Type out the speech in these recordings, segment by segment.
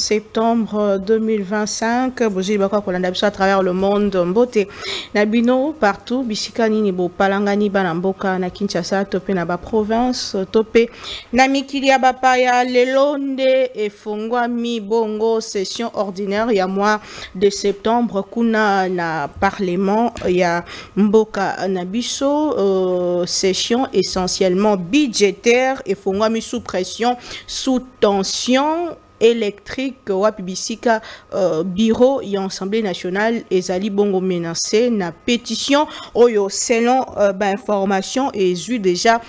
septembre 2025. Boji bako kolanda biso à travers le monde mbote. Nabino partout bisika nini bo palangani bana mboka na Kinshasa topé na ba province topé na mikili ya bapaya lelonde efungwa mi bongo session ordinaire ya mois de septembre kuna na parlement ya mboka na biso session essentiellement budgétaire efungwa mi sous pression sous tension électrique wapi bisika bureau et assemblée nationale ezali bongo menacé na pétition oyo selon information et eu déjà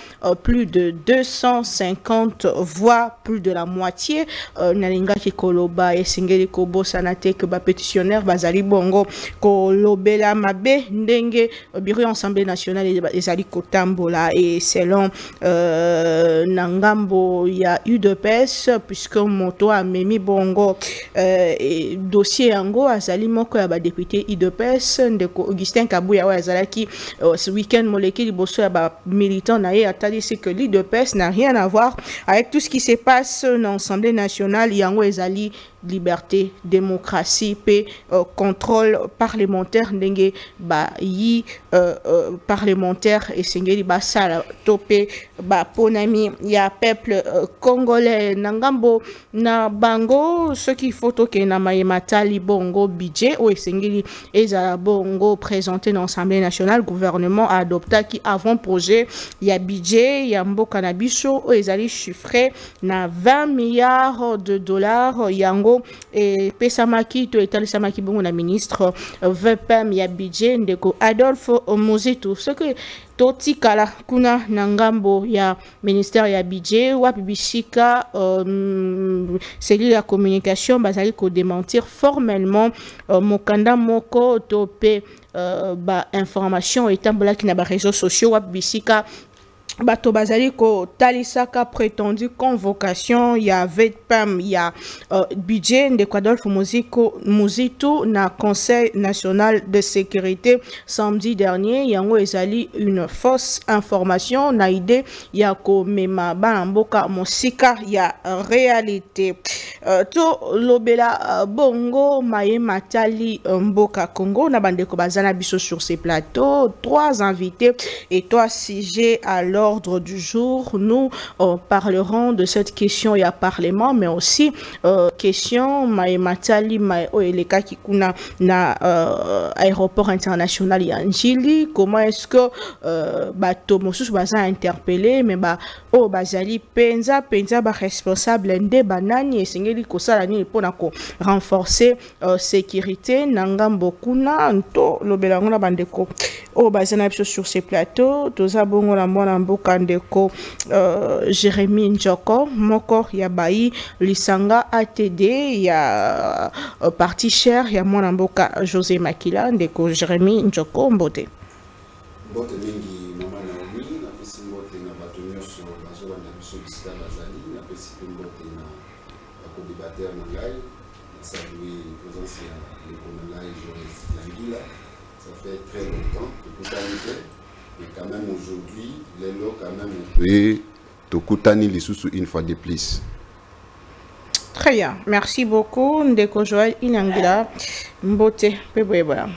plus de 250 voix, plus de la moitié nalinga ki koloba esengeli kobosa na te que ba pétitionnaire bazali bongo kolobela mabe ndenge bureau et assemblée nationale ezali kotambola et selon nangambo ya UDPS puisque moto Memi bongo dossier yango azali moko ya ba député IDPS ndeko Augustin Kabuya wa azalaki ce week-end moleki liboso ya ba militant na ye atali c'est que l'IDPS n'a rien à voir avec tout ce qui se passe dans l'Assemblée nationale yango ezali liberté, démocratie, paix, contrôle parlementaire ndenge ba yi parlementaire et sengeli ba sala topé ba ponami ya peuple congolais nangambo na bango ce qu'il faut toke na matali bongo budget ou sengeli ezala bongo présenté dans l'Assemblée nationale gouvernement a adopté qui avant projet ya budget ya mboka na biso o ezali chiffré na 20 milliards de dollars yango et pesamaki to etalisamaki bongo na ministre VPM ya budget ndeko Adolphe Muzito ce que totikala kuna nangambo ya ministère ya budget wapi bisika cellule ya communication bazali ko démentir formellement mokanda moko topé ba information etambolaki na ba réseaux sociaux wapi bisika bato bazali ko talisaka prétendu convocation ya VPM ya budget ndeko Adolphe Muzito na Conseil national de sécurité samedi dernier yango ezali une fausse information na idée ya ko mema bana mboka mosika ya réalité to lobela bongo maye matali mboka Congo na bandeko bazana biso sur ces plateaux 3 invités et 3 sujets à l'ordre du jour. Nous parlerons de cette question et à parlement, mais aussi question matali les cas qui kuna na aéroport international Yanjili. Comment est-ce que bato mosusu baza interpellé mais ba o bazali penza ba responsable nde banani esengeli kosala ni pona ko renforcer sécurité nangambo kuna nto lobela ngona bandeko o bazana biso sur ces plateaux toza bongo na mwana mboka ndeko Jérémy Njoko moko ya bayi lisanga ATD ya parti cher ya mwana mboka José Makila ndeko Jérémy Njoko mbote mingi mama Naomi na pesi mbote na bato nyonso bazoba na biso bisika bazali na pesi mbote na co-débatteur na ngai na saluer présence ya ndeko na ngai Joël Langila. Ça fait très longtemps mais quand même aujourd'hui les lots quand même oui tokutani lisusu une fois de plus. Très bien, merci beaucoup ndeko Joël Langila mbote pebweba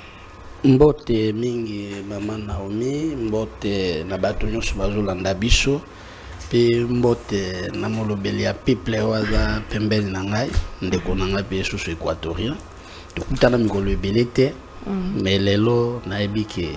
mbote mingi mama Naomi mbote na bato nyonso bazolanda biso pe mbote na molobeli ya peuple waza pembeni na ngai ndeko na ngai pe susu équatorien tokutana mikolo ebele te mais lelo nayebi ke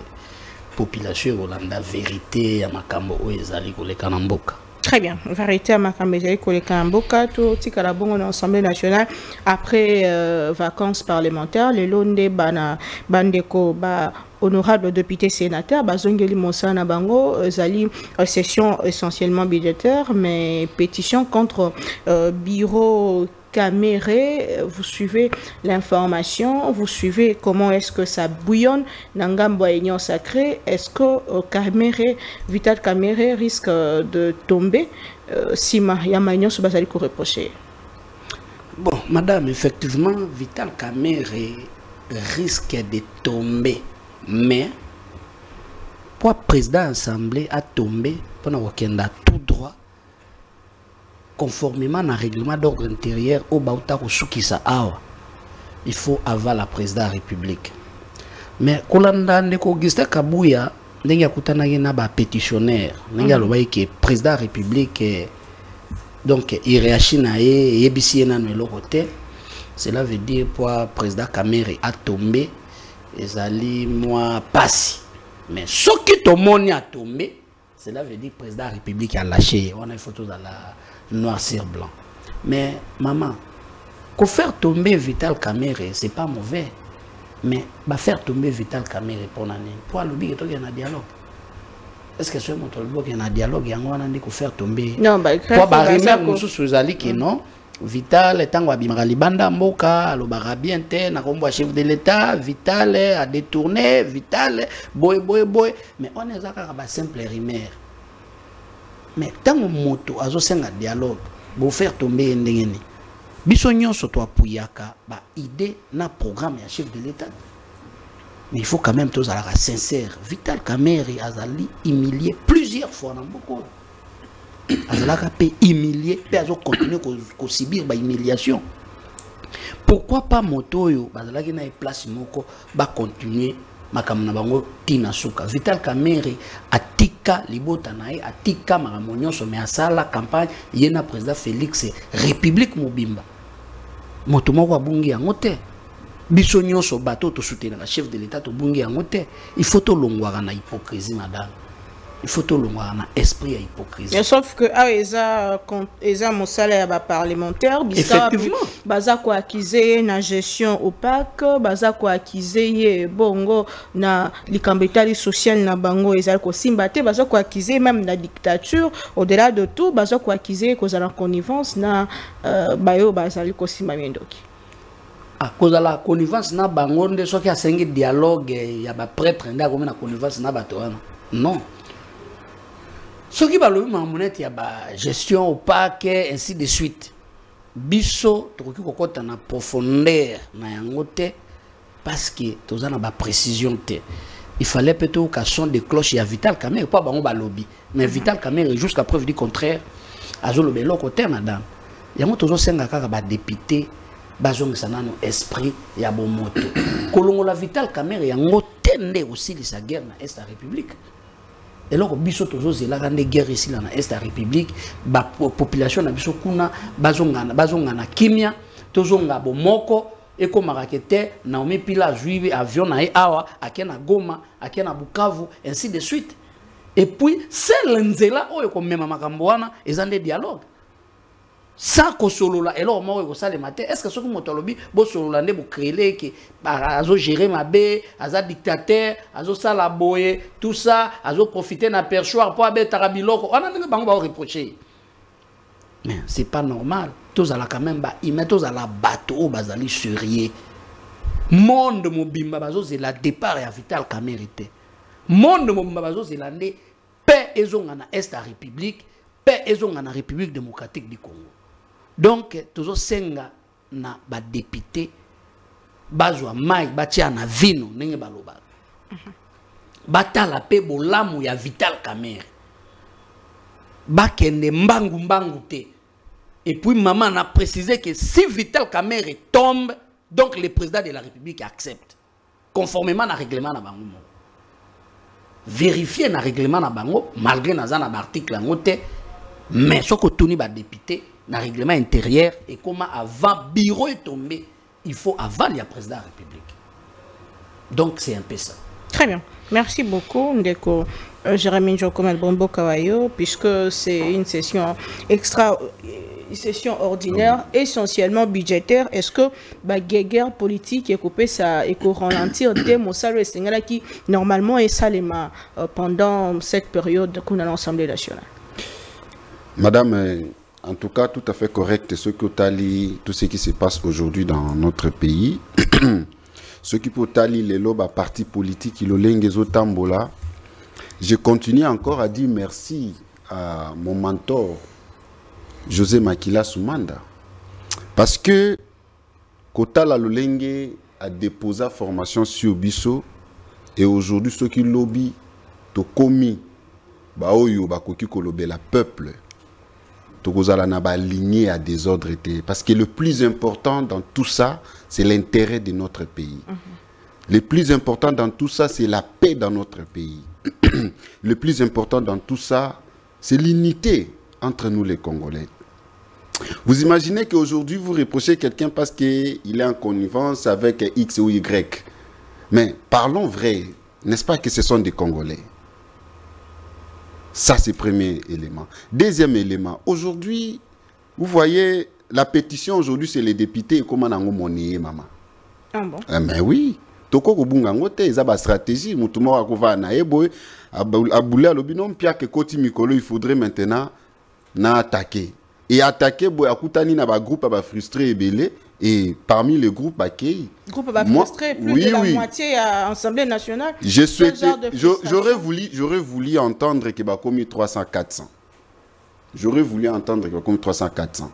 population ekolanda vérité ya makambo oyo ezali koleka na mboka. Très bien, vérité à makambo ezali koleka na mboka to tikala bongo na Assemblée nationale après vacances parlementaires lelo nde bana bandeko ba honorable député sénateur bazongeli mosana bango ezali session essentiellement budgétaire mais pétition contre bureau Caméré, vous suivez l'information, vous suivez comment est-ce que ça bouillonne dans Ngambo Union Sacrée. Est-ce que Caméré, Vital Caméré risque de tomber si Yamaignon se basali ko reprocher? Bon, madame, effectivement, Vital Caméré risque de tomber, mais pour le président de l'Assemblée a tombé pendant qu'il a tout droit conformément à règlement d'ordre intérieur au Bauta Sukisa Awa. Il faut avoir la présidente de la République. Mais Kolanda ndeko Augustin Kabuya ndenge akutana na ba pétitionnaire ndenge alobai ke président de la République donc il réagit na yebisi na no lokote. Cela veut dire pour président Kamere a tombé ezali moi passi. Mais ce qui tomoni a tombé, cela veut dire président de la République a lâché. On a une photo dans la noir sur blanc. Mais maman, qu'on faire tomber Vital Kamere, c'est pas mauvais. Mais bah faire tomber Vital Kamere pour l'année. Pour le but qu'il y a un dialogue. Est-ce que c'est mon tour qu'il y a un dialogue? Il y a un qu'on faire tomber. Non, bah pour barrimer monsieur Suzali qui non. Vital est en Wabimara Libanda Moka, alobara bien te, na kombo chef de l'État, Vital a détourné, Vital boy. Mais on est à ba simple rimer. Mais tant que moto azo senga dialogue, bo faire tomber ndengeni. Biso nyonso to apuyaka ba idée na programme ya chef de l'État. Mais il faut quand même tous être sincère. Vital Kamere azali humilié plusieurs fois dans beaucoup. Azalaka peut humilier, peut continuer à subir ba humiliation. Pourquoi pas moto yo bazalaki na place moko ba continuer makamna bango tina suka. Vital Kamere atika libota nae atika maramonyoso me asala campagne yena président Félix République Mobimba. Moto moko abungi yango te. Biso nyonso bato to soutenir la chef de l'État to bungi yango te. Il faut to longwara na hypocrisie madame. Il faut tout le monde un esprit à hypocrisie. Sauf que eza mon salaire parlementaire, effectivement. Baza ko accusé na gestion opaque, baza ko accusé bongo na likambetali social na bango eza ko simbate, baza ko accusé même na dictature, au-delà de tout, baza ko accusé ko za la connivence na bayo baza ko simamendoki. À cause de la connivence na bango nde soki asengi dialogue ya ba prêtre nda ko na connivence na bato wana. Non. Ce qui va le monnaie, il y a la gestion opaque, ainsi de suite. Biso, tu as une profondeur parce que tu as une précision. Il fallait peut-être qu'à son de cloche, il y a Vital Kamere, pas bon lobby. Mais Vital Kamere, jusqu'à preuve du contraire, à le bel côté, madame. Il y a toujours 5 députés, bazong sanano esprit, il y a bon moto. Kolongo la Vital Kamere, il y a un aussi de sa guerre dans l'Est de la République. Et là, biso toujours la grande guerre ici dans l'Est de la République, la population na biso kuna bazonga na kimia, tozonga bomoko et comme rakete Naomi Pila juive avion na awa akena Goma, akena Bukavu ainsi de suite. Et puis c'est l'enzela oyo ko mema makambo wana ezande dialogue. Ça ko solola et là au moment où ça le matin est-ce que ce que motolobi bo solola ndé bo créer que azo gérer mabe aza dictateur azo sala boye tout ça azo profiter na perchoir pour abe tarabiloko on a ndé bango ba reprocher mais c'est pas normal tous ala quand même ba imet tous ala bateau bazali sérieux monde mobimba bazo c'est la départ ya Vital Kamere te monde mobimba bazo c'est la ndé paix ezonga na Est la République paix ezonga na République démocratique du Congo. Donc, toujours senga na ba député bazwa mai batia na vino nenge baloba. Batala pe bolamu ya Vital Kamere. Bakende mbangu te. Et puis maman a précisé que si Vital Kamere tombe, donc le président de la République accepte conformément à règlement na bango. Vérifier na règlement na bango malgré nazana article ngote mais ce que toni ba député dans le règlement intérieur et comment avant bureau est tombé, il faut avant le président de la République. Donc c'est un peu ça. Très bien. Merci beaucoup, Ndeko Jérémy Njokomel Bombo Kawayo, puisque c'est une session ordinaire, essentiellement budgétaire. Est-ce que la guerre politique est coupée ça et ralentir des Mossalo et Sengala qui normalement est salima pendant cette période qu'on a l'Assemblée nationale? Madame, en tout cas, tout à fait correct ce que tali, tout ce qui se passe aujourd'hui dans notre pays. Ce qui peut tali les lobes à parti politique, tambola. Je continue encore à dire merci à mon mentor, José Makila Soumanda. Parce que Kotala Lolenge a déposé la formation sur Bisso et aujourd'hui, ceux qui lobby, to komi, baoyo, bakoki kolobe la peuple. tokozala na ba aligné à désordre été. Parce que le plus important dans tout ça, c'est l'intérêt de notre pays. Le plus important dans tout ça, c'est la paix dans notre pays. Le plus important dans tout ça, c'est l'unité entre nous les Congolais. Vous imaginez qu'aujourd'hui, vous reprochez quelqu'un parce qu'il est en connivence avec X ou Y. Mais parlons vrai, n'est-ce pas que ce sont des Congolais? Ça, c'est le premier élément. Deuxième élément, aujourd'hui, vous voyez, la pétition aujourd'hui, c'est les députés. Comment on a monnaie, maman? Ah bon? Mais oui. Toko kubunga ngote, ils ont une stratégie. Moutouma wakova na eboy, aboulé à l'obinom, pia que koti mikolo, il faudrait maintenant na attaquer. Et attaquer, boy, akutani na ba groupe, ba frustré et belé. Et parmi les groupes, bah, qui groupe va frustrer plus de la moitié à l'Assemblée nationale. J'aurais voulu entendre que bah commis 300-400. J'aurais voulu entendre que bah commis 300-400.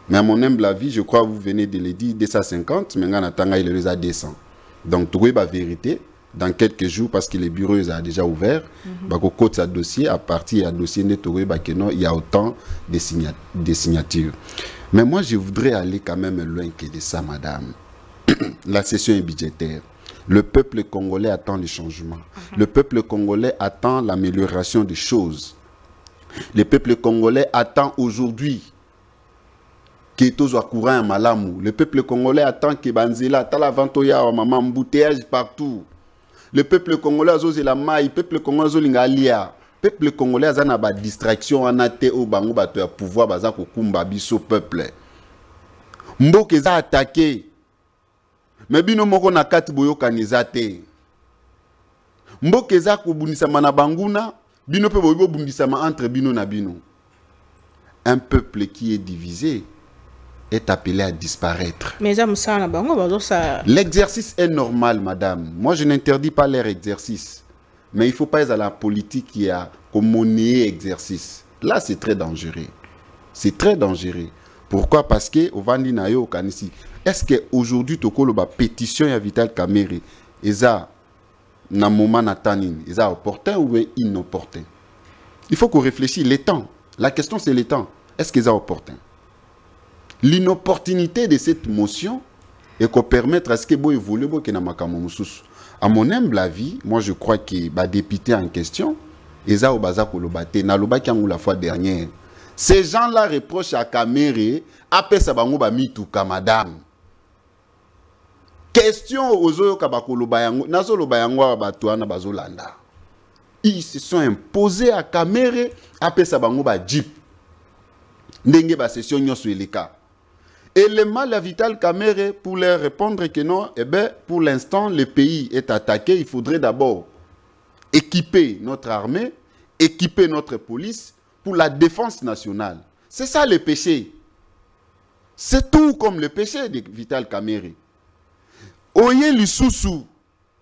Mais à mon humble avis, je crois que vous venez de le dire 250, mais on attend il les a 200. Donc trouver la vérité dans quelques jours parce que les bureaux sont déjà ouverts. Bah qu'on cote sa dossier à partir du dossier de trouver bah que non il y a autant de signatures. Mais moi, je voudrais aller quand même loin que de ça, madame. La session est budgétaire. Le peuple congolais attend le changement. Le peuple congolais attend l'amélioration des choses. Le peuple congolais attend aujourd'hui que tout soit courant à Malamou. Le peuple congolais attend que Banzela, Tala Vantoya, maman, embouteillage partout. Le peuple congolais a osé la maille, le peuple congolais a l'ingalia. Le peuple congolais a une distraction en athée au bango bato ya pouvoir baza kokumba biso peuple. Mboke za attaqué. Mais bino moko na kati boyoka nizate. Mboke za kobundisama na banguna, bino pe boyo bundisama entre bino na bino. Un peuple qui est divisé est appelé à disparaître. Mais ça l'exercice est normal, madame. Moi, je n'interdis pas leur exercice. Mais il ne faut pas être à la politique qui a comme monnaie exercice. Là, c'est très dangereux. C'est très dangereux. Pourquoi? Parce que au Vandi Nayo Kanisi, est-ce qu'aujourd'hui, Tokolo ba pétition à Vital Kamerhe, eza na moment natanin, eza opportun ou inopportun? Il faut qu'on réfléchisse. Les temps. La question, c'est les temps. Est-ce qu'ils sont opportun? L'inopportunité de cette motion est qu'on permette à ce que vous évoluez que na makambo mususu. À mon humble avis, moi je crois que les députés en question, ils ont été la fois dernière. Ces gens-là reprochent à Kamerhe, après ça, madame. Question aux ils se sont imposés à Kamerhe, après ça, jeep. Ndenge ba session nyoso eleka. Et le mal à Vital Kamerhe pour leur répondre que non, eh bien, pour l'instant, le pays est attaqué. Il faudrait d'abord équiper notre armée, équiper notre police pour la défense nationale. C'est ça le péché. C'est tout comme le péché de Vital Kamerhe. Oye lisusu.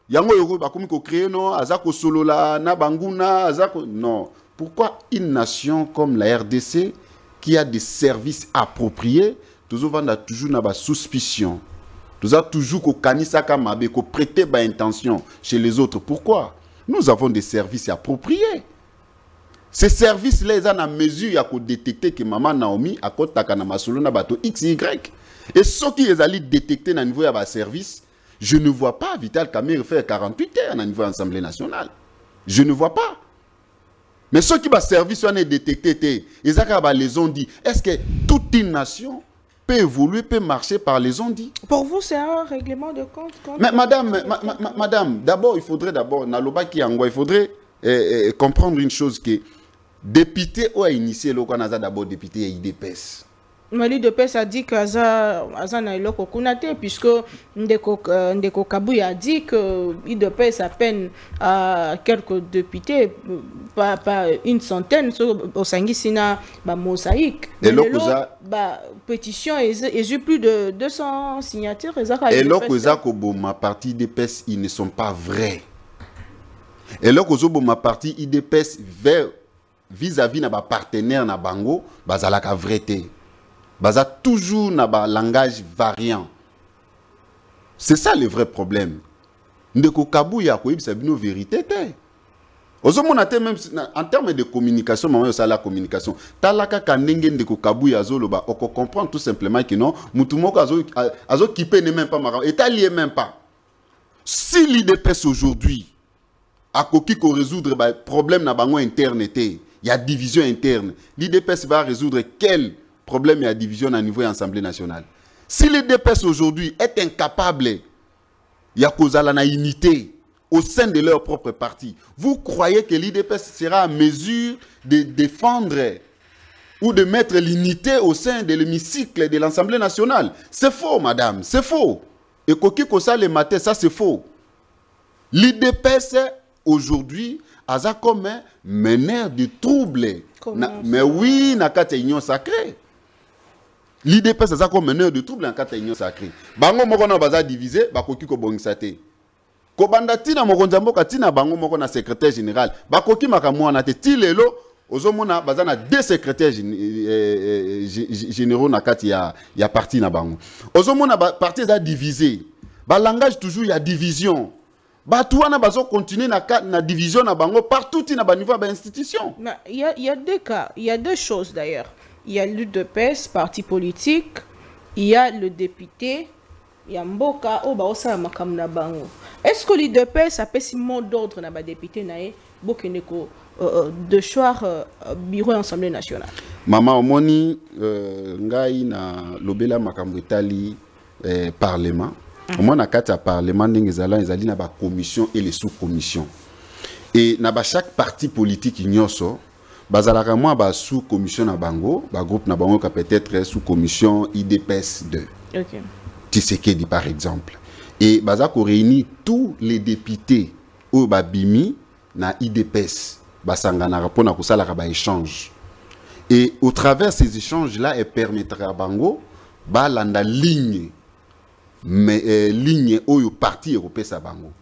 Yango yoko bakomi ko créer non, azako solola na banguna, azako non. Pourquoi une nation comme la RDC qui a des services appropriés toujours vanda toujours na ba suspicion. Nous avons toujours qu'au kanisa kamabe, qu'au prêter ba intention chez les autres. Pourquoi? Nous avons des services appropriés. Ces services-là, ils ont la mesure à détecter que maman Naomi a kotaka na masolo na bato XY. Et ceux qui les allaient détecter na niveau de service, je ne vois pas Vital Kamerhe faire 48 heures na niveau de l'Assemblée nationale. Je ne vois pas. Mais ceux qui va service sont détectés, ils ont dit, est-ce que toute une nation peut évoluer, peut marcher par les ondits? Pour vous, c'est un règlement de compte? Mais madame, d'abord, il faudrait il faudrait comprendre une chose que député ou a initié le Canada d'abord député IDPS. Mais l'IDPS a dit que Aza na iloko kunate puisque Ndeko Kabuya a dit que l'IDPS a peine à quelques députés, pas une centaine, au Sangisina, mosaïque. Et la pétition est eu plus de 200 signatures. Et là, ma partie IDPS, ils ne sont pas vrais. Et là, ma partie IDPS vis-à-vis de ma partenaire na bango, bazalaka vérité. Baza toujours na ba langage variant. C'est ça le vrai problème. Ndeko Kabuya ko ibisa bino vérité te. Même en termes de communication, maman, ça la communication. Talaka kanenge de kokabu yazoloba, on comprend tout simplement que non, mutumoko azo kipe ne même pas mara, et lié même pas. Si l'IDPS aujourd'hui a koki ko résoudre le problème na bango interne, il y a division interne. L'IDPS va résoudre quel problème il y a division à niveau de l'Assemblée nationale. Si l'IDPS aujourd'hui est incapable, il y a cause à la unité au sein de leur propre parti. Vous croyez que l'IDPS sera en mesure de défendre ou de mettre l'unité au sein de l'hémicycle de l'Assemblée nationale? C'est faux, madame, c'est faux. Et Koki Kosa le matin, ça c'est faux. L'IDPS aujourd'hui a comme un meneur de troubles. Mais oui, na kata union sacrée. L'IDPS a comme meneur de troubles en kata union sacrée. Bango moko na baza divisé, bakoki ko bongisate. Kobanda tina mokonzambo katina bango moko na secrétaire général. Bakoki makamwa na te tilelo ozomona bazana deux secrétaires généraux na kati ya parti na bango. Ozomona parti za divisé. Ba langage toujours il y a division. Batouana bazo continuer na division na bango partout na ba niveau ba institution. Il y a deux cas, il y a deux choses d'ailleurs. Il y a l'UDPS, parti politique, il y a le député. Yamboka o ba osa makam na bango. Est-ce que l'IDPS a pris un mot d'ordre na ba député nae bokeneko de choix bureau Assemblée nationale? Maman omoni ngai na lobela makambo etali parlement. Omona kati parlement ndenge ezali na ba commission et les sous-commissions. Et na ba chaque parti politique nyonso bazalaka moi ba sous-commission na bango, ba groupe na bango ka peut-être sous-commission IDPS 2. OK. Tshisekedi par exemple. Et Bazako réunit tous les députés au Babimi na IDPS. Basangana rapona kusala ba échange. Et au travers ces échanges là, elle permettra à Bango balanda ligne mais ligne au parti européen sa Bango.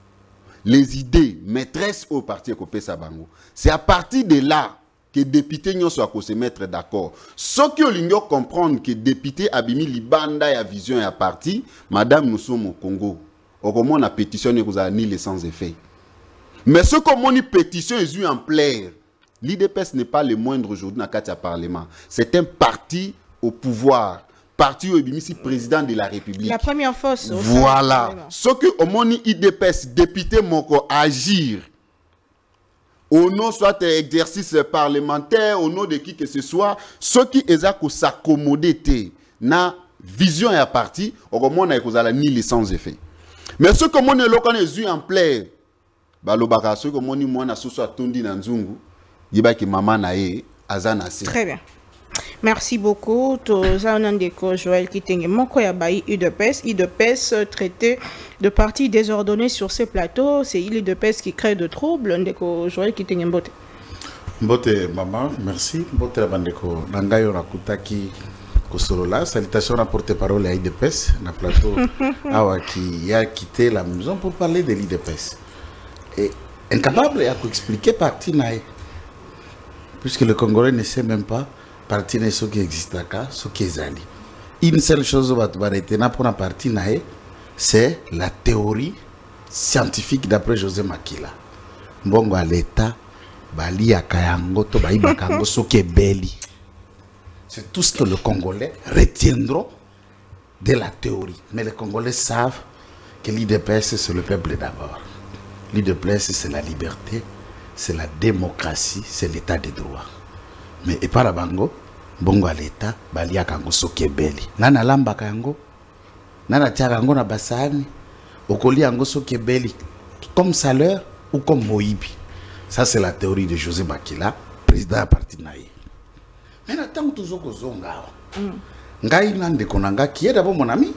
Les idées maîtresses au parti européen sa Bango. C'est à partir de là que les députés ne soient se mettre d'accord. Ce que l'Union comprendre que les députés abimi libanda ya vision ya parti, madame nous sommes au Congo. Au comment on a pétitionné vous a ni les sans effet. Mais ce que mon pétition est eu en plaire, l'IDPS n'est pas le moindre aujourd'hui dans le Parlement. C'est un parti au pouvoir. Parti au ici président de la République. La première force. Voilà. Ce que au mon IDPS député moko agir au nom soit exercice parlementaire, au nom de qui que ce soit, ceux qui ont s'accommoder na vision et à parti, au moins on ni les sans effet. Mais ce que mon est en plaire, balobaka ce que mon moi na soit tondi na nzungu, yiba ki mama na ye azana se. Très bien. Merci beaucoup. Tozanandeko Joël Kitenge Moko Yabayi IDPS traité de partis désordonnés sur ce plateau. C'est l'IDPS qui crée de troubles. Ndeko Joël Kitenge Mbote. Mbote maman, merci. Mbote la bandeko Nangayo Rakutaki Kosolola. Salutations à porte-parole à IDPS, na plateau Awa qui a quitté la maison pour parler de l'IDPS. Et incapable à expliquer parti naï. Puisque le Congolais ne sait même pas parti n'est ce qui existe là, ce qui est allé. Une seule chose va retenir pour la partie naïe, c'est la théorie scientifique d'après José Makila. Mbongo à l'État, bali akayango to bayi bakango ce qui est beli. C'est tout ce que le Congolais retiendront de la théorie. Mais les Congolais savent que l'IDPS c'est le peuple d'abord. L'IDPS c'est la liberté, c'est la démocratie, c'est l'état de droit. Mais et par la bango, bongo à l'État, balia kango soke beli. Nana lamba kango, nana tia kango na basani, okoli kango soke beli, comme salaire ou comme moibi. Ça c'est la théorie de José Makila, président à parti naïe. Mais attends toujours que zonga. Ngai nande konanga qui est d'abord mon ami.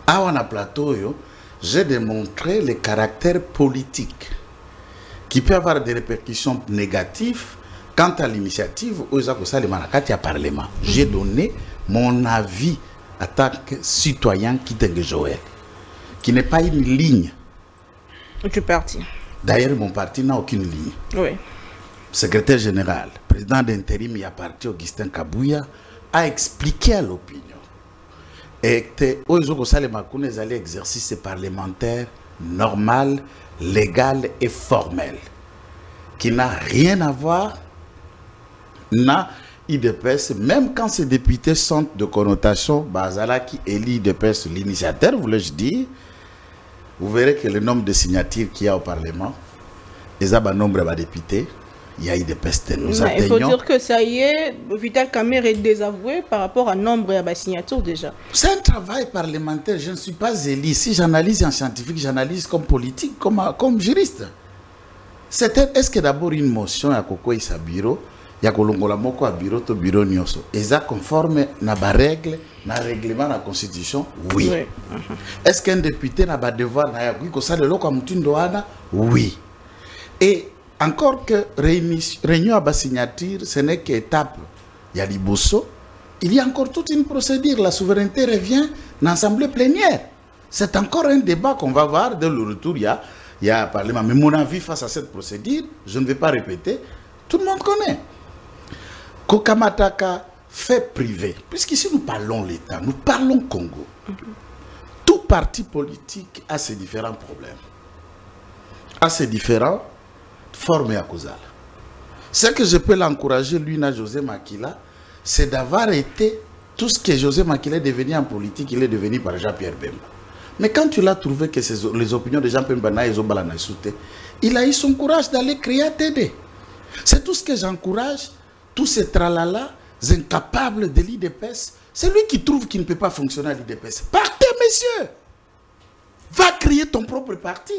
Awa na plateau yo, j'ai démontré le caractère politique qui peut avoir des répercussions négatives. Quant à l'initiative, Parlement, j'ai donné mon avis en tant que citoyen Kitenge Joël, qui n'est pas une ligne. Du parti. D'ailleurs, mon parti n'a aucune ligne. Oui. Secrétaire général, président d'intérim, il y a parti Augustin Kabouya, a expliqué à l'opinion. Et que les exercice parlementaire normal, légal et formel. qui n'a rien à voir na IDPS, même quand ces députés sont de connotation Bazala qui élit IDPS l'initiateur, voulais-je dire, vous verrez que le nombre de signatures qu'il y a au Parlement, les nombre de députés, il y a IDPS. Nous atteignons. Il faut dire que ça y est, Vital Kamerhe est désavoué par rapport à nombre de signatures déjà. C'est un travail parlementaire, je ne suis pas élu. Si j'analyse en scientifique, j'analyse comme politique, comme juriste. Est-ce que d'abord une motion à Koko Issa bureau, il y a Kolongola Moko à bureau, to bureau nyoso. Et ça conforme na ba règle, na règlement, na constitution? Oui. Est-ce qu'un député n'a pas devoir na yakoui ko ça de l'eau comme Tundoana? Oui. Et encore que réunion à bas signature, ce n'est qu'étape. Il y a l'Ibosso. Il y a encore toute une procédure. La souveraineté revient dans l'Assemblée plénière. C'est encore un débat qu'on va voir. Dès le retour, il y a un Parlement. Mais mon avis face à cette procédure, je ne vais pas répéter, tout le monde connaît. Kokamataka, fait privé. Puisqu'ici nous parlons l'État, nous parlons Congo. Tout parti politique a ses différents problèmes. A ses différents formes à cause. Ce que je peux l'encourager, lui, na José Makila, c'est d'avoir été tout ce que José Makila est devenu en politique, il est devenu par Jean-Pierre Bemba. Mais quand tu l'as trouvé que les opinions de Jean-Pierre Bemba, il a eu son courage d'aller créer ATD. C'est tout ce que j'encourage, tous ces tralala, incapables de l'IDPS. C'est lui qui trouve qu'il ne peut pas fonctionner à l'IDPS. Partez, messieurs! Va créer ton propre parti.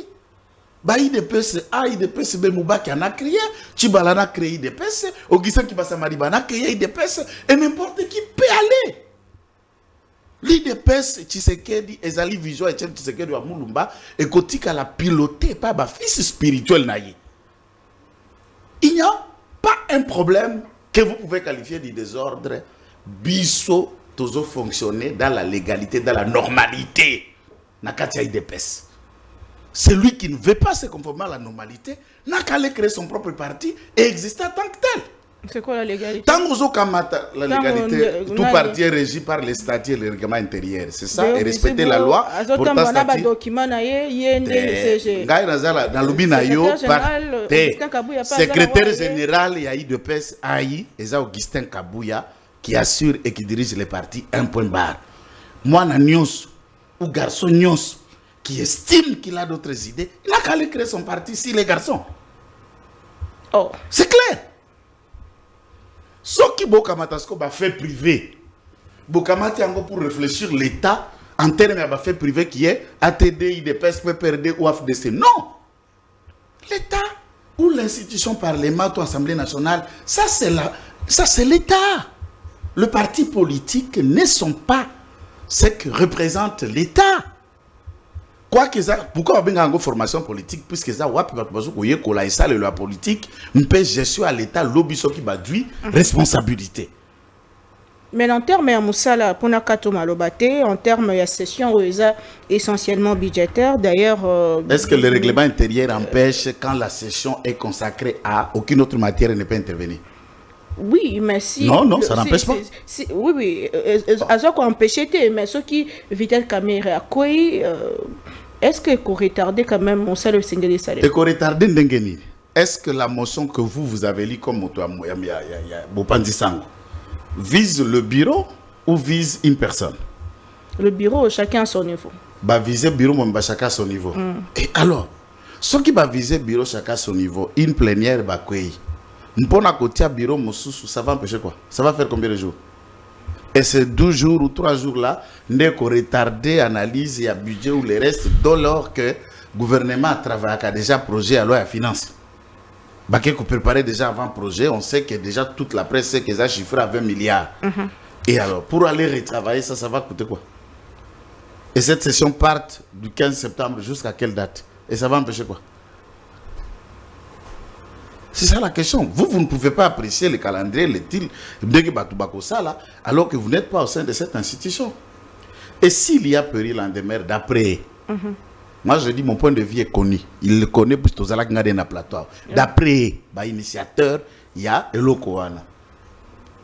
Bah, IDPS, IDPS, Bemouba qui en a créé, Chibalana a créé IDPS, Augustin Kibasamariba a créé IDPS, et n'importe qui peut aller. L'IDPS, Tshisekedi, Ezali Vision, et Tshisekedi à Moulumba, et Kotika l'a piloté par ma fils spirituel naïe. Il n'y a pas un problème que vous pouvez qualifier de désordre. Bisso, toujours fonctionner dans la légalité, dans la normalité. Nakatia IDPS. Celui qui ne veut pas se conformer à la normalité n'a qu'à aller créer son propre parti et exister en tant que tel. C'est quoi la légalité? Tant que la légalité, tout parti est régi par les statuts et les règlements intérieurs. C'est ça, et respecter la loi. Pourtant, statut. Secrétaire général, il y a IDPS, AI, et Augustin Kabouya, qui assure et qui dirige les partis, un point barre. Moi, Nanyos, ou garçon Nyos, qui estime qu'il a d'autres idées, il a qu'à aller créer son parti si les garçons. Oh. C'est clair. Ce qui Bokamatasko a fait privé. Bokamati encore pour réfléchir l'État en termes de fait privé qui est ATD, IDPS, PPRD ou AFDC. Non. L'État ou l'institution parlementaire ou Assemblée nationale, ça c'est l'État. Le parti politique ne sont pas ce que représente l'État. Quoi que ça, pourquoi on a une formation politique, puisque ça, la politique, on peut gestion à l'État, lobby qui badui, responsabilité. Mais en termes de Moussala, pour en termes de session essentiellement budgétaire, d'ailleurs. Est-ce que le règlement intérieur empêche, quand la session est consacrée à aucune autre matière, ne peut intervenir? Oui, mais si... Non, ça n'empêche pas. Oui, ça qu'on empêche, mais ceux qui Vital Kamerhe a quoi, est-ce que qu'on retardé quand même mon salaire single salaire? Et qu'on retardé n'engeni. Est-ce que la motion que vous avez lue comme vise le bureau ou vise une personne? Le bureau, chacun à son niveau. Bah viser le bureau, chacun à son niveau. Et alors, ceux qui va viser le bureau, chacun à son niveau, une plénière, bah quoi? Mpona côté bureau Moussou, ça va empêcher quoi? Ça va faire combien de jours? Et ces 12 jours ou 3 jours là, n'est qu'on retardé analyse et budget ou le reste, lors que le gouvernement a travaillé à déjà projet à la finance. Baké qu'on préparait déjà avant projet, on sait que déjà toute la presse sait que ça chiffré à 20 milliards. Et alors, pour aller retravailler ça va coûter quoi? Et cette session part du 15 septembre jusqu'à quelle date? Et ça va empêcher quoi? C'est ça la question. Vous ne pouvez pas apprécier le calendrier, le tir, alors que vous n'êtes pas au sein de cette institution. Et s'il y a péril en demeure d'après, moi je dis mon point de vue est connu. Il le connaît puisque vous allez regarder dans plateau. D'après l'initiateur, il y a Elokoana.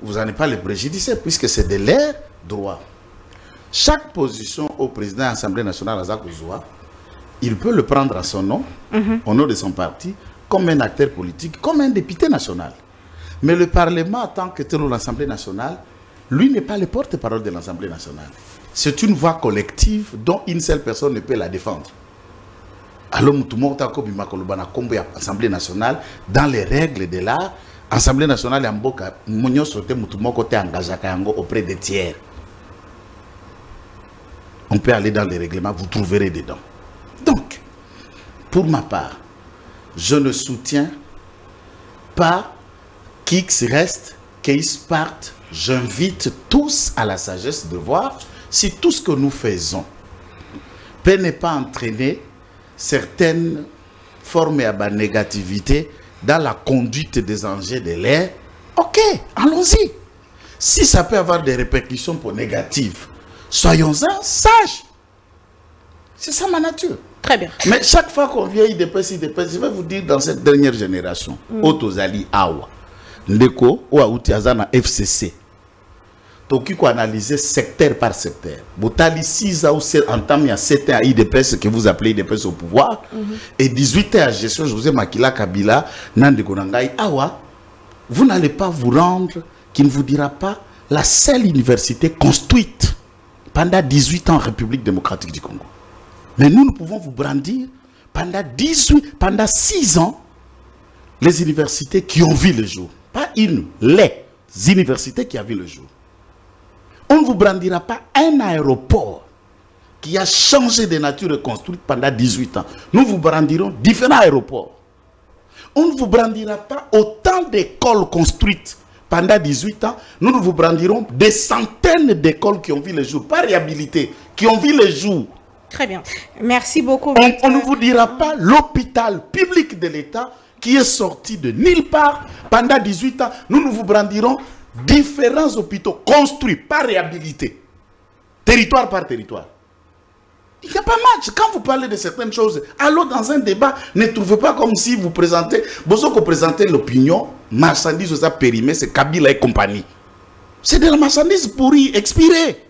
Vous n'en avez pas le préjudice puisque c'est de leur droit. Chaque position au président de l'Assemblée nationale, il peut le prendre à son nom, au nom de son parti, comme un acteur politique, comme un député national. Mais le Parlement, en tant que tel ou l'Assemblée nationale, lui n'est pas le porte-parole de l'Assemblée nationale. C'est une voix collective dont une seule personne ne peut la défendre. Alors, l'Assemblée nationale, dans les règles de l'art, l'Assemblée nationale est auprès des tiers. On peut aller dans les règlements, vous trouverez dedans. Donc, pour ma part, je ne soutiens pas qu'X reste, qu'X parte. J'invite tous à la sagesse de voir si tout ce que nous faisons peut ne pas entraîner certaines formes de négativité dans la conduite des enjeux de l'air. Ok, allons-y. Si ça peut avoir des répercussions pour négatives, soyons-en sages. C'est ça ma nature. Très bien. Mais chaque fois qu'on vient IDPS, je vais vous dire dans cette dernière génération, Otozali Awa, Ndeko ou Aoutiazana FCC, Toki ko analyser secteur par secteur. Botali 6 ans en temps il y a 7 ans à IDPS que vous appelez IDPS au pouvoir et 18 ans à gestion José Makila Kabila Nandeko Nangai Awa, vous n'allez pas vous rendre qui ne vous dira pas la seule université construite pendant 18 ans en République démocratique du Congo. Mais nous pouvons vous brandir pendant 6 ans les universités qui ont vu le jour. Pas une, les universités qui ont vu le jour. On ne vous brandira pas un aéroport qui a changé de nature et construit pendant 18 ans. Nous vous brandirons différents aéroports. On ne vous brandira pas autant d'écoles construites pendant 18 ans. Nous vous brandirons des centaines d'écoles qui ont vu le jour, pas réhabilitées, qui ont vu le jour. Très bien. Merci beaucoup. On ne vous dira pas l'hôpital public de l'État qui est sorti de nulle part pendant 18 ans. Nous vous brandirons différents hôpitaux construits, pas réhabilités, territoire par territoire. Il n'y a pas match. Quand vous parlez de certaines choses, allons dans un débat, ne trouvez pas comme si vous présentez, vous présentez l'opinion, marchandise aux périmés, c'est Kabila et compagnie. C'est de la marchandise pourrie, expirée.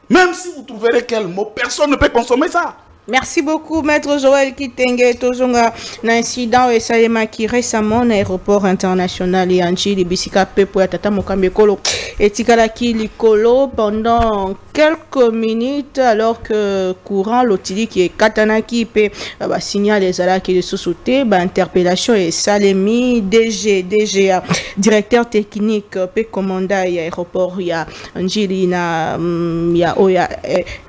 Même si vous trouverez quel mot, personne ne peut consommer ça. Merci beaucoup, Maître Joël Kitenge. Tozonga, l'incident et Salema qui récemment, l'aéroport international et Anchi, les Bissika Pepo et Tata Mokambekolo et Tikalaki Likolo pendant quelques minutes, alors que courant l'otili qui est Katanaki peut signaler les alas qui est sous-souté, interpellation et Salemi, DGA, directeur technique, peut commander l'aéroport, il y a Anjili, il y a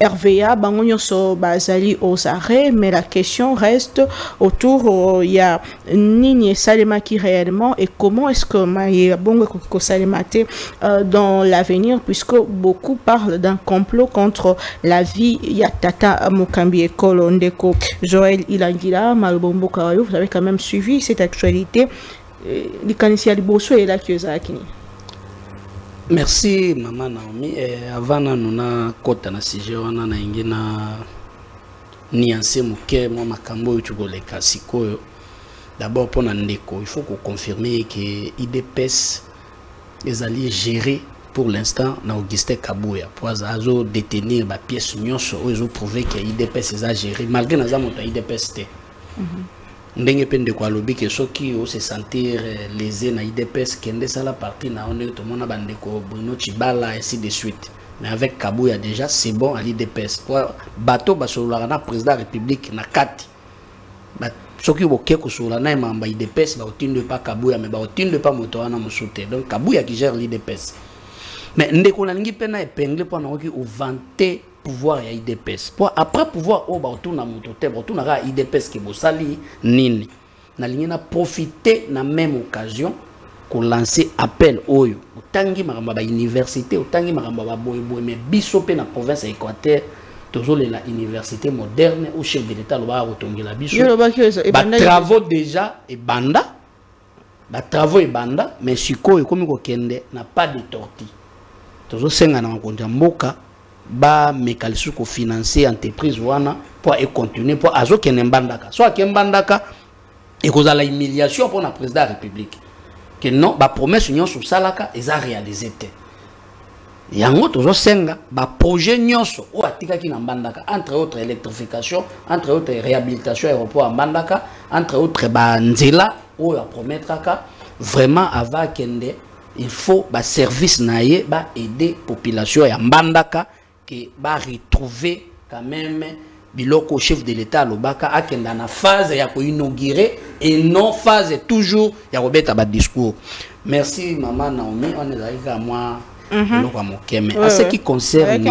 RVA, Bangonyo So Bazali aux arrêts, mais la question reste autour, il y a Nini Salema qui réellement et comment est-ce que Maïa Bongo Salemate dans l'avenir, puisque beaucoup parlent d'un complot contre la vie. Il y a Tata Mokambi Ekolo Ndeko Joël Ilangila Malbombo Karayo, vous avez quand même suivi cette actualité. Likanisia Liboso et là qui est Akini. Merci Maman Naomi. Avant nous na kota na sujet wana na ingina nianse muke mo makambo yukoleka sikoyo. D'abord pour Ndeko, il faut qu'on confirme que IDPS les alliés gérés pour l'instant na Augustin Kabouya pour azo détenir ba pièce nyonso ils ont prouvé que IDPS les a géré malgré na zamoto IDPS té. Ndenge pende kwa lobi que soki o se sentir lésé na IDPS kende sala partie na on to mona bandeko Bruno Chibala ainsi de suite. Mais avec Kabouya déjà c'est bon à l'IDPS. Pour bateau basolaka na président de la République na kati. Ba soki boke ko sola na mamba IDPS ba otinde pas Kabouya mais ba otinde pas moto wana mosote. Donc Kabouya qui gère l'IDPS. Mais ndeko na ngi pena épinglé pour na ki ou vanter pouvoir ya IDPS. Pour après pouvoir o ba otuna moto te ba otuna ka IDPS ke bosali nini. Na lingi na profiter na même occasion ko lancer appel oyo. Otangi maramba ba université, otangi maramba ba boy mais biso pe na province ya Équateur toujours la université moderne ou chef de l'État loba otongela biso. Ba travaux déjà et banda. Ba travaux et banda mais siko e komi ko kende na pas de tortue. Toujours senga na konja mboka ba mekalisu ko financer entreprise wana pour et continuer pour azo kende mbandaka. Soit kembandaka et cause la humiliation pour la président de la République. Que non, ba promesse union sur salaka et ça réalisé. yango tozo senga ba projet nyonso o atika ki na Mbandaka, entre autres électrification, entre autres réhabilitation aéroport à Mbandaka, entre autres ba nzela o ya promettre ka vraiment avant kende il faut ba service naie ba aider population ya Mbandaka que ba retrouver quand même biloko chef de l'état lobaka akenda na phase ya ko inaugurer et non phase toujours ya robeta ba discours. Merci maman Naomi, on est avec moi. À ce qui concerne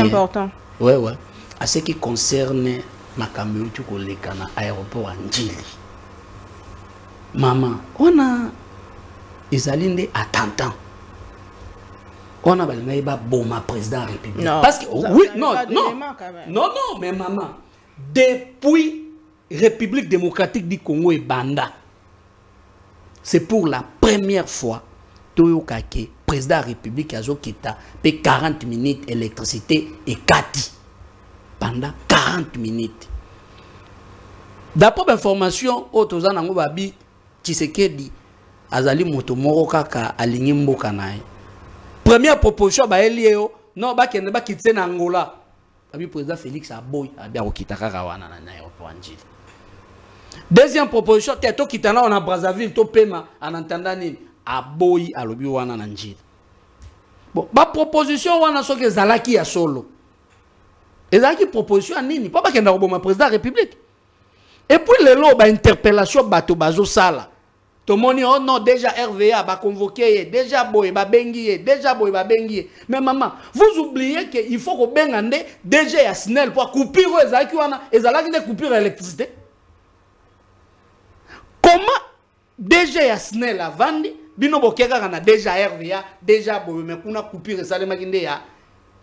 à ce qui concerne ma communauté kolekana aéroport Njili, maman on a ezalinde attentant on a balinga ba boma président république parce que oui non mais maman depuis République démocratique du Congo et Banda c'est pour la première fois Toyokake président de la République Azokita paye 40 minutes électricité et Kati pendant 40 minutes. D'après l'information, Otozan Nango Babi Tshisekedi Azali Motomoro Kaka aligné Mboka nae. Première proposition ba elieo non ba kende ba kitse na Angola. Abi président Félix Aboy abi akita kaka wana na aéroport Njili. Deuxième proposition teto kitana on a Brazzaville to pema en entendant nini Aboy alobi wana na Njili. Bon, ba proposition wana soki ezalaki ya solo. Ezalaki proposition nini? Pas kenda roboma président de la République. Et puis le lo ba interpellation bato bazo sala. Tomoni oh non déjà RVA ba convoqué déjà boy ba bengi déjà boy ba bengi. Mais maman, vous oubliez que il faut ko bengande déjà ya SNEL pour couper ezalaki wana ezalaki ne coupure électricité. Comment déjà ya SNEL a vandi bino bokeka na déjà RVA déjà boy mais kuna coupure ça le makinde ya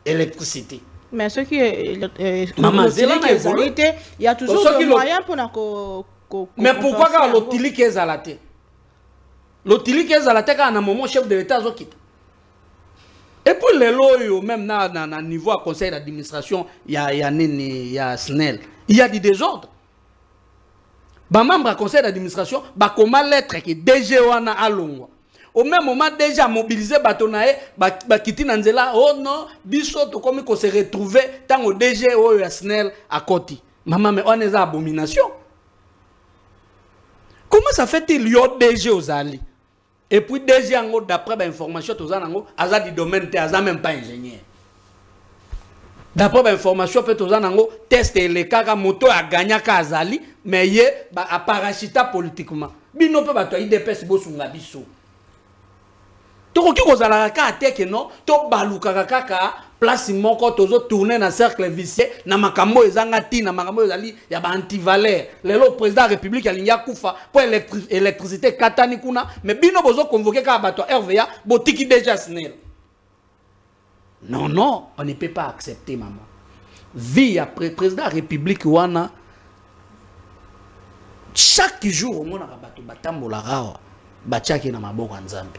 électricité. Mais ce qui est maman il y a toujours des moyens pour mais pourquoi quand l'otili qui est zalaté l'otili qui est zalaté quand un moment chef de l'état zokita et puis les loyaux même na niveau à conseil d'administration il y a SNEL il y a du désordre. Ba membre à conseil d'administration ba comment lettre qui DG wana alongwa au même moment déjà mobilisé batonae ba kiti nanzela oh non biso to comme ko se retrouver tant au DG o SNEL à côté maman mais on est à abomination. Comment ça fait-il yo DG aux ali et puis DG en d'après ba information to zanango aza du domaine te aza même pas ingénieur. D'après l'information, peut tester les cas moto a gagné Kazali, mais il a parachita politiquement. Bino peut battre IDPS bosunga biso. To ki kozala ka ateke non, to baluka kaka place moko tozo tourner na cercle vicieux na makambo ezanga tina makambo ezali ya ba anti-valeur. Le président de la République alinga kufa pour électricité katani kuna, mais bino bozo convoquer ka bato RVA botiki déjà SNEL. Non, non, on ne peut pas accepter, maman. Vie après président de la République, wana, chaque jour, on a battu batambola rawa, batchaki na maboko nzambe.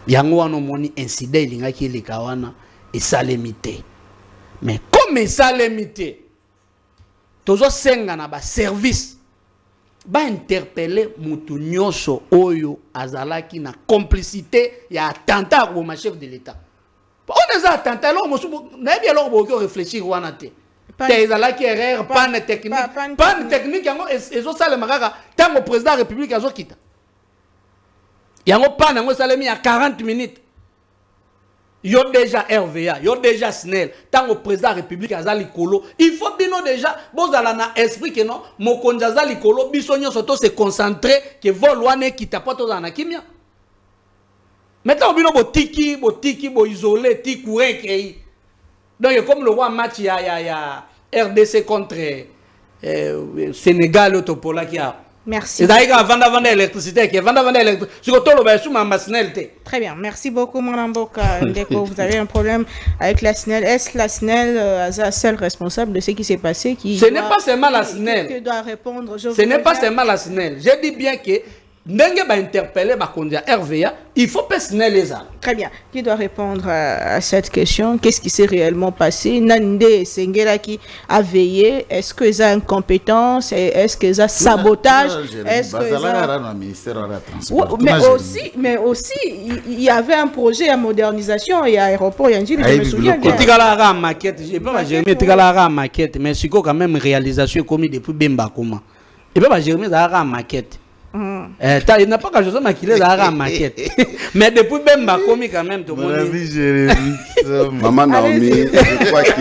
Yango wana moni incident ilinga ki le kawana et salemité. Mais comme salemité, tozo senga na ba service, ba interpeller mutu nyonso oyo azalaki na complicité ya attentat au chef de l'État. On est attentés, alors on a réfléchir ou qui erreur, panne technique. Panne technique, ils ont ça le magaga. Tant que président de la République a quitté. Il y a un panne, il y a 40 minutes. Il y a déjà RVA, il y a déjà SNEL. Tant que président de la République a l'icolo. Il faut bien déjà, vous avez un esprit que non, mon konjaza l'icolo, bisogno surtout se concentrer, que vol wane qui tapote dans la kimia. Maintenant, on a tiki, isolé, tiki, donc, comme le roi match, il y a RDC contre Sénégal, le Topola qui a. Merci. C'est-à-dire vendre l'électricité, qui vendre l'électricité. Très bien, merci beaucoup, Mme Boka. Vous avez un problème avec la SNEL. Est-ce la SNEL seule responsable de ce qui s'est passé? Ce n'est pas seulement la SNEL. Qui doit répondre? Ce n'est pas seulement la SNEL. Je dis bien que Ndenge ba interpeller ba kondia RVA, il faut personner les armes. Très bien. Qui doit répondre à cette question? Qu'est-ce qui s'est réellement passé? Nande Sengela qui a veillé. Est-ce que ça a incompétence? Est-ce que ça sabotage? Est-ce que ça... mais aussi, il y avait un projet à modernisation et à aéroport. Il y a je me souviens bien. Tigala maquette. Je peux pas gérer Tigala maquette, mais c'est quand même réalisation commis depuis Bemba comment. Il peut pas gérer la maquette. Il n'a pas qu'à jouer maquiller la maquette. Mais depuis Bemba commis quand même tout le monde. Maman Naomi, je crois que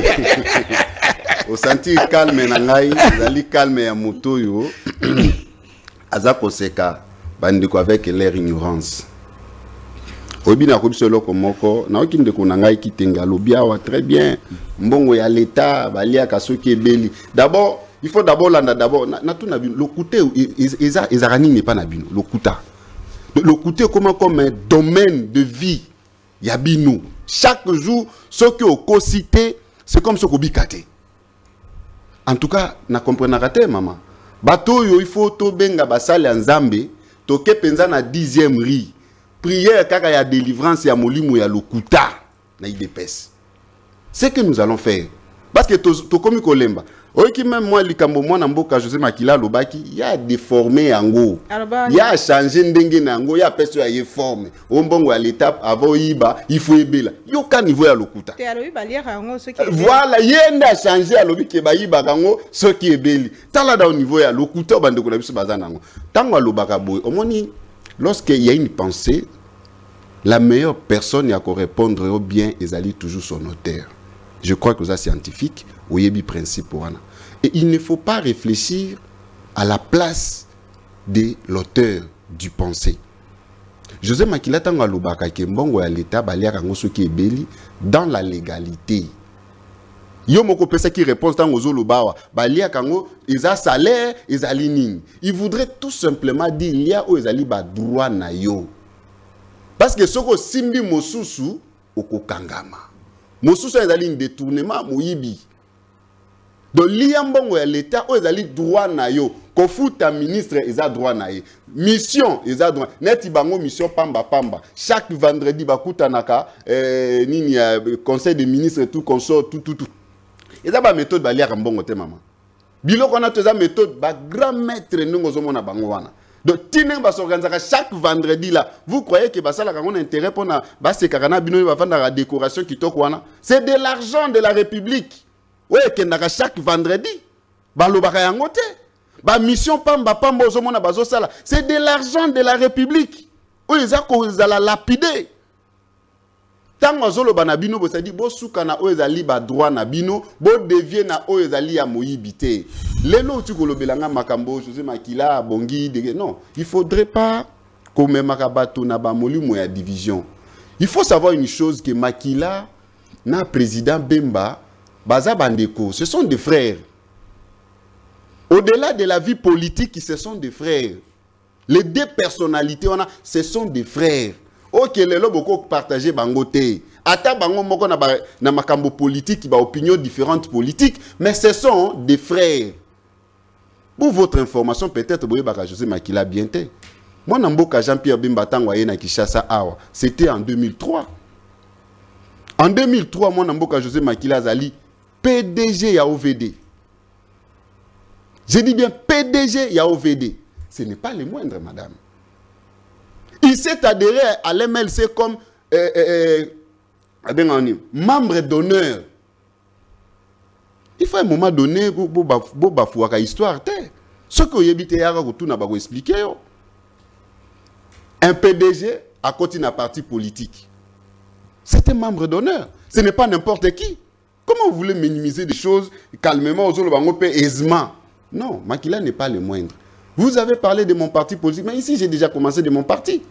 au sentir calme nangai, zali calme ya motoyo, azako seka bandiko avec leur ignorance. Obina ko bisolo ko moko, na okinde ko nangai kitenga lobiawa très bien. Mbongo ya l'état balia kasoki ebeli. D'abord il faut d'abord le côté Ezarani n'est pas nabino le côté comme un domaine de vie yabino chaque jour ce que au cité c'est comme ce qu'on bikate en tout cas na comprendre raté maman bateau il faut to benga basale en Zambie to ke penza na 10e riz prière kaka ya délivrance ya molimo ya lokuta na IDPS c'est que nous allons faire parce que to komi kolemba. Oui, même moi, likambo moi namboka José Makila Lobaki, il y a déformé Ango. Il y a changé ndengue nango, il y a personne à y former. On bongo à l'étape avant Iba, il faut ebela. Yo ka niveau ya lokuta. Voilà, yenda changé à lobi ke ba Iba kango ce qui est beli. Tala da au niveau ya lokuta bande ko na biso bazana ngo. Tango alobaka boy, omoni lorsque il y a une pensée, la meilleure personne à répondre au bien ezali toujours son auteur. Je crois que ça scientifique, au yebi principe. Et il ne faut pas réfléchir à la place de l'auteur du pensée. José Makila tanga lobaka ke mbongo ya l'état balia kango soki ebeli dans la légalité. Yo moko pesa qui répond tango zo lobawa balia kango eza salaire ezali nini. Il voudrait tout simplement dire il y a o ezali ba droit na yo. Parce que soko simbi mosusu okokangama. Mosusu ezali un détournement moyibi. Donc liambongo ya l'état o ezali droit na yo. Kofuta ministre eza droit na ye. Mission eza droit. Neti bango mission pamba pamba. Chaque vendredi bakuta naka nini ya conseil des ministres tout consort tout. Eza ba méthode balia kambongo te maman. Biloko na to eza méthode ba grand maître ndongo zo mona bango wana. Donc, chaque vendredi là, vous croyez que ça a un intérêt pour la décoration qui c'est de l'argent de la République. Oui, chaque vendredi, mission c'est de l'argent de la République. Oui, ils ont lapidé. Tant que banabino bo sadi bo suka na oezali ba droit na bino bo devient na oezali ya moyibité lelo tu kolobelanga makambo José Makila bongi de non il faudrait pas comme makabato na ba molimo ya division. Il faut savoir une chose que Makila na président Bemba baza bandeko ce sont des frères. Au-delà de la vie politique, ce sont des frères. Les deux personnalités on a ce sont des frères. Ok, les gens beaucoup partagé bangote. Ata bango moko na makambo politique, ba opinion différentes politiques, mais ce sont des frères. Pour votre information, peut-être boye baka José Makila bienté. Moi namboka Jean-Pierre Bemba tangwa na Kinshasa awa, c'était en 2003. En 2003, moi namboka José Makila zali PDG ya OVD. Je dis bien PDG ya OVD. Ce n'est pas le moindre, madame. Il s'est adhéré à l'MLC comme membre d'honneur. Il faut à un moment donné pour bafouaka histoire. Ce que vous avez expliqué. Un PDG à côté d'un parti politique. C'est un membre d'honneur. Ce n'est pas n'importe qui. Comment vous voulez minimiser des choses calmement aux aisément? Non, Makila n'est pas le moindre. Vous avez parlé de mon parti politique, mais ici j'ai déjà commencé de mon parti.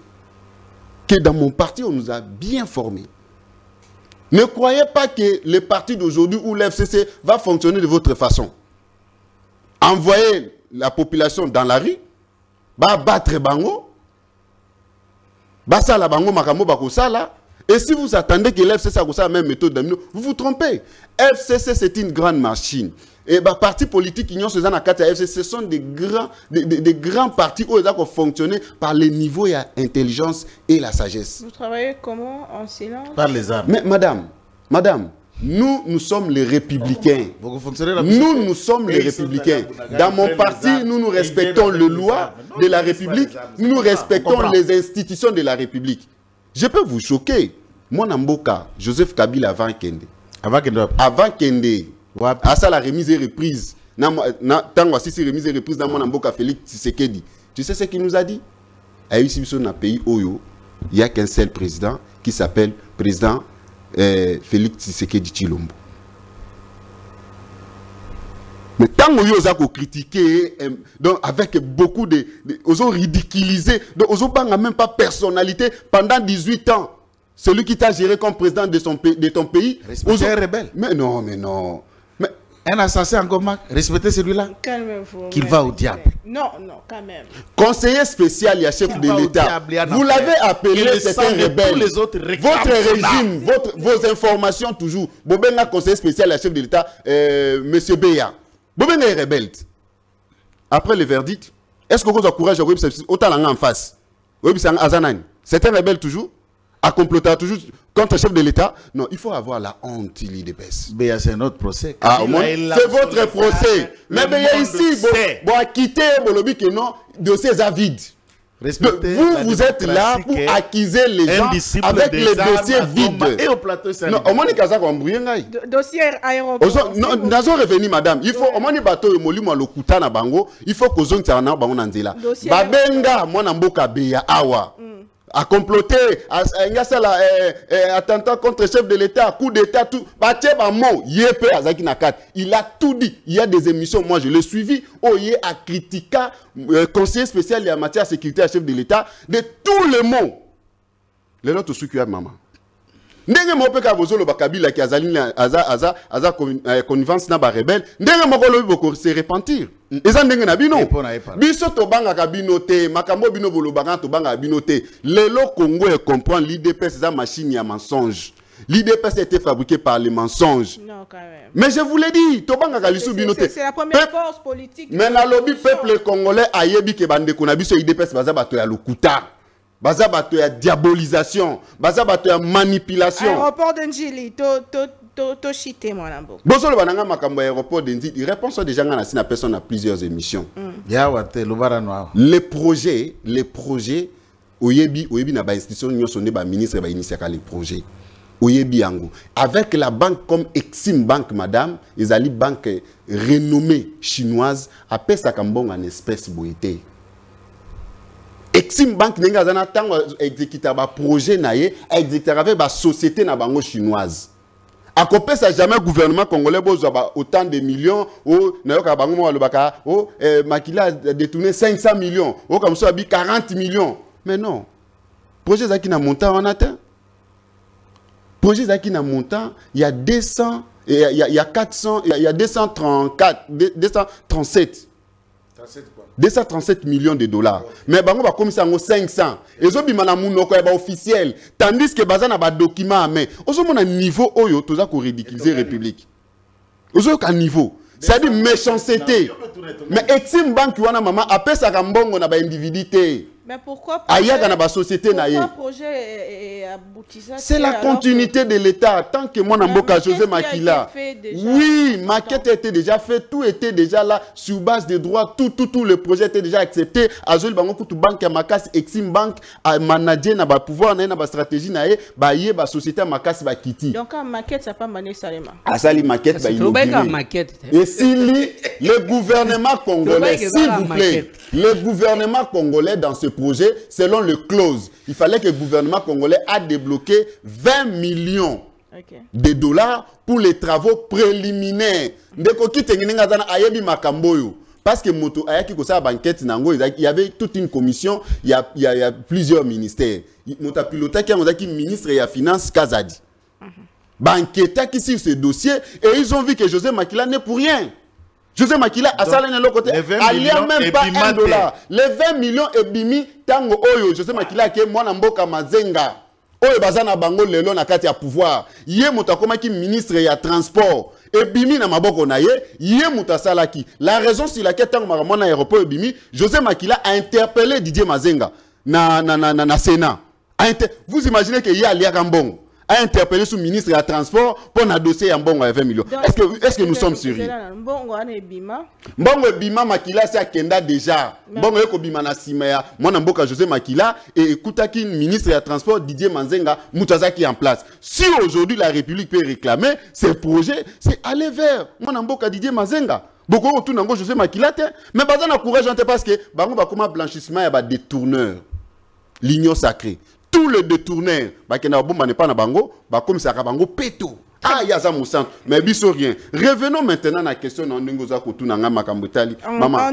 Que dans mon parti, on nous a bien formés. Ne croyez pas que le parti d'aujourd'hui ou l'FCC va fonctionner de votre façon. Envoyez la population dans la rue, va battre bango, va sala bango makamo bakosala. Et si vous attendez que l'FCC a la même méthode, vous vous trompez. FCC c'est une grande machine. et bah parti politique union ces na kati FC, ce sont des grands partis où ils ont fonctionné par le niveau et l'intelligence et la sagesse. Vous travaillez comment en silence? Par les armes. Mais madame, nous sommes les républicains. Nous sommes les républicains. Dans mon parti, nous respectons les lois de la République. Nous respectons les institutions de la République. Je peux vous choquer. Moi, Namboka, Joseph Kabila avant Kende. Avant Kende. À ça, la remise et reprise. Tant voici si remise et reprise dans mon Namboka Félix Tshisekedi. Tu sais ce qu'il nous a dit? Ici, dans un pays Oyo, il n'y a qu'un seul président qui s'appelle président Félix Tshisekedi Tshilombo. Mais tant que vous critiqué avec beaucoup de... Ils ont ridiculisé, ils n'ont même pas personnalité pendant 18 ans. Celui qui t'a géré comme président de ton pays. Respecter un rebelle. Mais non. Mais, un assassin en Gomak, respectez celui-là. Calmez-vous. Qu'il va au diable. Non, quand même. Conseiller spécial, il y a chef de l'État. Vous l'avez appelé, c'est un rebelle. Votre régime, vos informations toujours. Bobenga conseiller spécial, il y a chef de l'État, Monsieur Beya. Bobenga est rebelle. Après le verdict, est-ce que vous avez courage à vous autant en face? C'est un rebelle toujours? À comploter toujours contre le chef de l'État? Non, il faut avoir la honte, l'IDPS. Béa, c'est notre procès. C'est votre procès. Mais Béa ici, bon, quitter Bolobi que non, dossier à vide. Vous êtes là pour accuser les gens avec les dossiers vides. Et au plateau, c'est non, au moins, il y a un dossier aéroport. Non, nous avons revenu, madame. Il faut, au moins, bateau et moli, moi, le kuta na bango. Il faut que zone tana bango nanzela. Babenga, moi, namboka beya awa. À comploter, à attentat contre le chef de l'État, coup d'État, tout. Il a tout dit. Il y a des émissions, moi je l'ai suivi, où il a critiqué conseiller spécial en matière de sécurité à chef de l'État, de tous les mots. Les autres sont qui maman. Ndenge mope ka bozolo bakabila ki azali aza connivence na ba rebelle ndenge mokolo boko se repentir eza ndenge na bino biso to banga ka bino te makambo bino bolo banga to banga bino te lelo Congo et comprend l'IDPS eza machine ya mensonge. L'IDPS a été fabriqué par les mensonges. Non, quand même. Mais je vous l'ai dit, Tobanga Kalisu Binote. C'est la première force politique. Mais la lobby peuple congolais a yebi ke bande konabiso IDPS baza bato ya lokuta. Baza bato ya diabolisation, baza bato ya manipulation. Aéroport de Njili, to chité moi là-bas. Bonsoir le bananga makambo aéroport de Njili. Réponse déjà ngana si na personne a plusieurs émissions. Ya wate lobara noir. Les projets oyebi na ba institution nyoso ne ba ministre ba initiaka les projets. Oyebi yango avec la banque comme Exim Bank madame, ezali banque renommée chinoise apesa kambonga en espèce boité. Exim Bank nenga zana tango exécuter ba projet naie exécuter avec ba société na bango chinoise. Akopesa jamais gouvernement congolais bozo ba autant de millions ou nayoka bango mo lobaka Makila a détourné 500 millions ou comme ça bi 40 millions. Mais non. Projet zaki na montant on atteint. Projet zaki na montant, il y a 200 il y a 400 il y a 234 237 237 millions de dollars. Mais bango ba komisa ngo 500. Ezo bimana munoko ya ba officiel tandis que bazana ba document mais ozo mona niveau oyo toza ko ridiculiser république. Ozo ka niveau. C'est-à-dire méchanceté. Mais Exim Bank wana mama apesa ka mbongo na ba individuité. Mais pourquoi société projet c'est la continuité de l'État. Tant que moi, Namboka José Makila. Oui, maquette était déjà fait, tout était déjà là, sur base des droits, tout le projet était déjà accepté. Azul Bango Kutu Bank à Makas, Exim Bank, à manager, na ba pouvoir, na ba stratégie, na ba yé, ba société à Makas, ba Kiti. Donc, en maquette, ça pas mané Salema. Ah, ça, les maquettes, ba et si le gouvernement congolais, s'il vous plaît, le gouvernement congolais dans ce projet, selon le clause, il fallait que le gouvernement congolais a débloqué 20 millions de dollars pour les travaux préliminaires. Parce que moto ayaki ko sa banquette nango, il y avait toute une commission, il y a plusieurs ministères. Moto piloté qui a ministre et finance Kazadi. Banquette qui sur ce dossier et ils ont vu que José Makila n'est pour rien. José Makila a salé de l'autre côté, il n'y a même pas $1. Les 20 millions et bimi, tango oyo, José Makila qui est moi namboka mazenga. Oyo bazana bango lelo na kati ya pouvoir. Yé motakoma ki ministre ya transport. et bimi na maboko na ye mutasalaki. La raison sur laquelle tant que mon aéroport bimi, José Makila a interpellé Didier Mazenga na Sénat. Vous imaginez qu'il y a Lia Gambon a interpellé sous ministre de la Transport pour un dossier en bon à 20 millions. Est-ce que nous sommes sérieux? Mbongo Bima Makila c'est à Kenda déjà. Mbongo Eko Bima na Simea, mon amboka José Makila et Koutaki ministre de la Transport Didier Manzenga Moutazaki en place. Si aujourd'hui la République peut réclamer ces projets, c'est aller vers mon amboka Didier Manzenga. Beaucoup autour n'ango José Makila mais pas dans courage parce que bango ba comme blanchissement ya ba détourneur. L'union sacrée. Tous les détourneurs, comme ça, péto. Ah, il y a ça, mais biso rien. Revenons maintenant à la question de Ngoza Koutounanga Makambutali. Maman,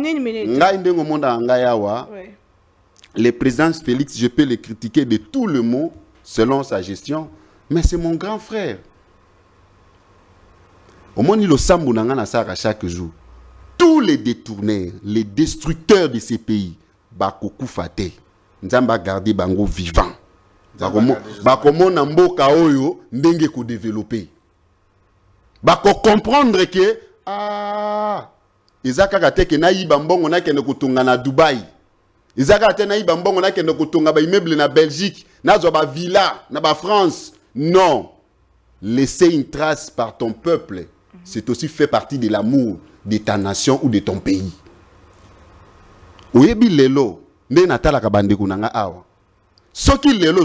le président Félix, je peux le critiquer de tout le monde selon sa gestion, mais c'est mon grand frère. Au moins, il le sambo nanga sara chaque jour. Tous les détourneurs, les destructeurs de ces pays, Bakoku Fate, Nzamba garder bango vivant. Bakomo na mboka oyo ndenge ko développer. Bako comprendre que ezaka kate ke na yiba mbongo na kende kutunga na Dubai. Ezaka kate na yiba mbongo na kende kutunga ba immeuble na Belgique, na zo ba villa na ba France. Non. Laisser une trace par ton peuple, c'est aussi fait partie de l'amour de ta nation ou de ton pays. Oyebi lelo nde natala ka bande kunanga awa. Ce qui est là,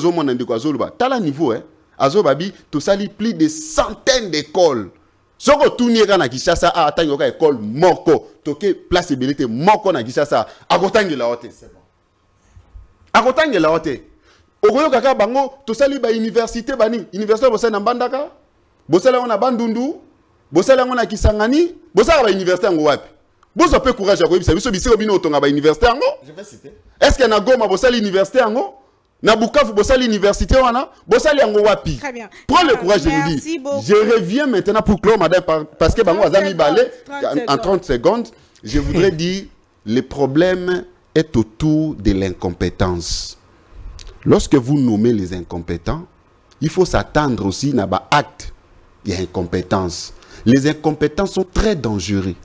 c'est niveau, Azobabi, tout ça, plus de centaines d'écoles. Ce que tout le monde a dit, c'est une école moko, toke place ébélité moko na Kishasa, à côté de la haute. À côté de la haute. Au Goyo Kaka Bango, tout ça, université, université, Bossa Nambandaka, Bossa on a Bandundu, Bossa on a Kisangani, Bossa a université en Wapi. Bossa peut courage à Goyo, c'est Bissau Bino, ton a université en Go. Je vais citer. Est-ce qu'il y a un Goma, Bossa l'université en Go? Na Bukavu, bossa l'université, bossa li ango wapi. Très bien. Prends le courage de le dire. Je reviens maintenant pour clore, madame, parce que Bango Azami Balé, en 30 secondes, je voudrais dire, le problème est autour de l'incompétence. Lorsque vous nommez les incompétents, il faut s'attendre aussi à un acte d'incompétence. Les incompétents sont très dangereux.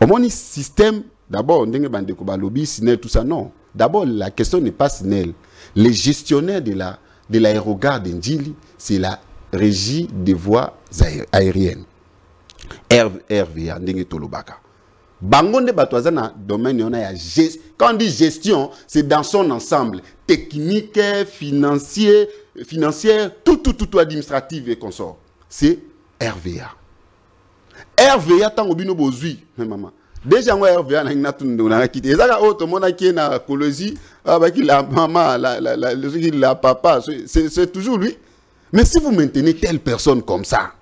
Au moins, le système, d'abord, on a lobby, tout ça, non. D'abord, la question n'est pas Sinel. Les gestionnaires de l'aérogare d'Indjili, c'est la régie des voies aériennes. RVA, Ndenge Tolobaka. Bangonde Batouazana, domaine, quand on dit gestion, c'est dans son ensemble. Technique, financière, tout administratif et consort. C'est RVA. RVA, tant que vous maman. Déjà, moi, RVA, on a quitté. Ça, tout le monde qui est dans la colonie, la maman, la papa, c'est toujours lui. Mais si vous maintenez telle personne comme ça,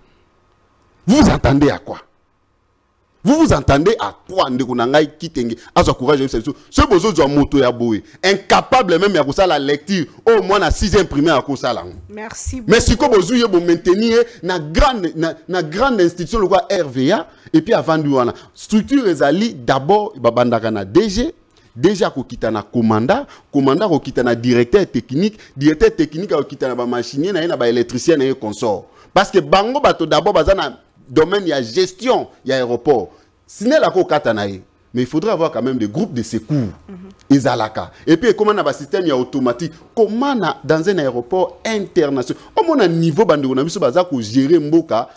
vous vous entendez à quoi? Vous vous entendez à quoi? Ce besoin de moto ya boy, incapable même à la lecture, au moins à 6e primaire à cause ça. Merci. Mais si vous besoin de maintenir na grande institution le RVA et puis avant de structure ezali d'abord babandaka na DG ko kitana commandant ko kitana directeur technique ko kitana ba machinier na ba électricien na consort parce que bango bato d'abord bazana domaine ya gestion ya aéroport. Sinon la katanaï, mais il faudrait avoir quand même des groupes de secours. Et puis comment on a un système automatique, comment dans un aéroport international, comment on a un niveau bandé on a mis ce bazar pour gérer mboka.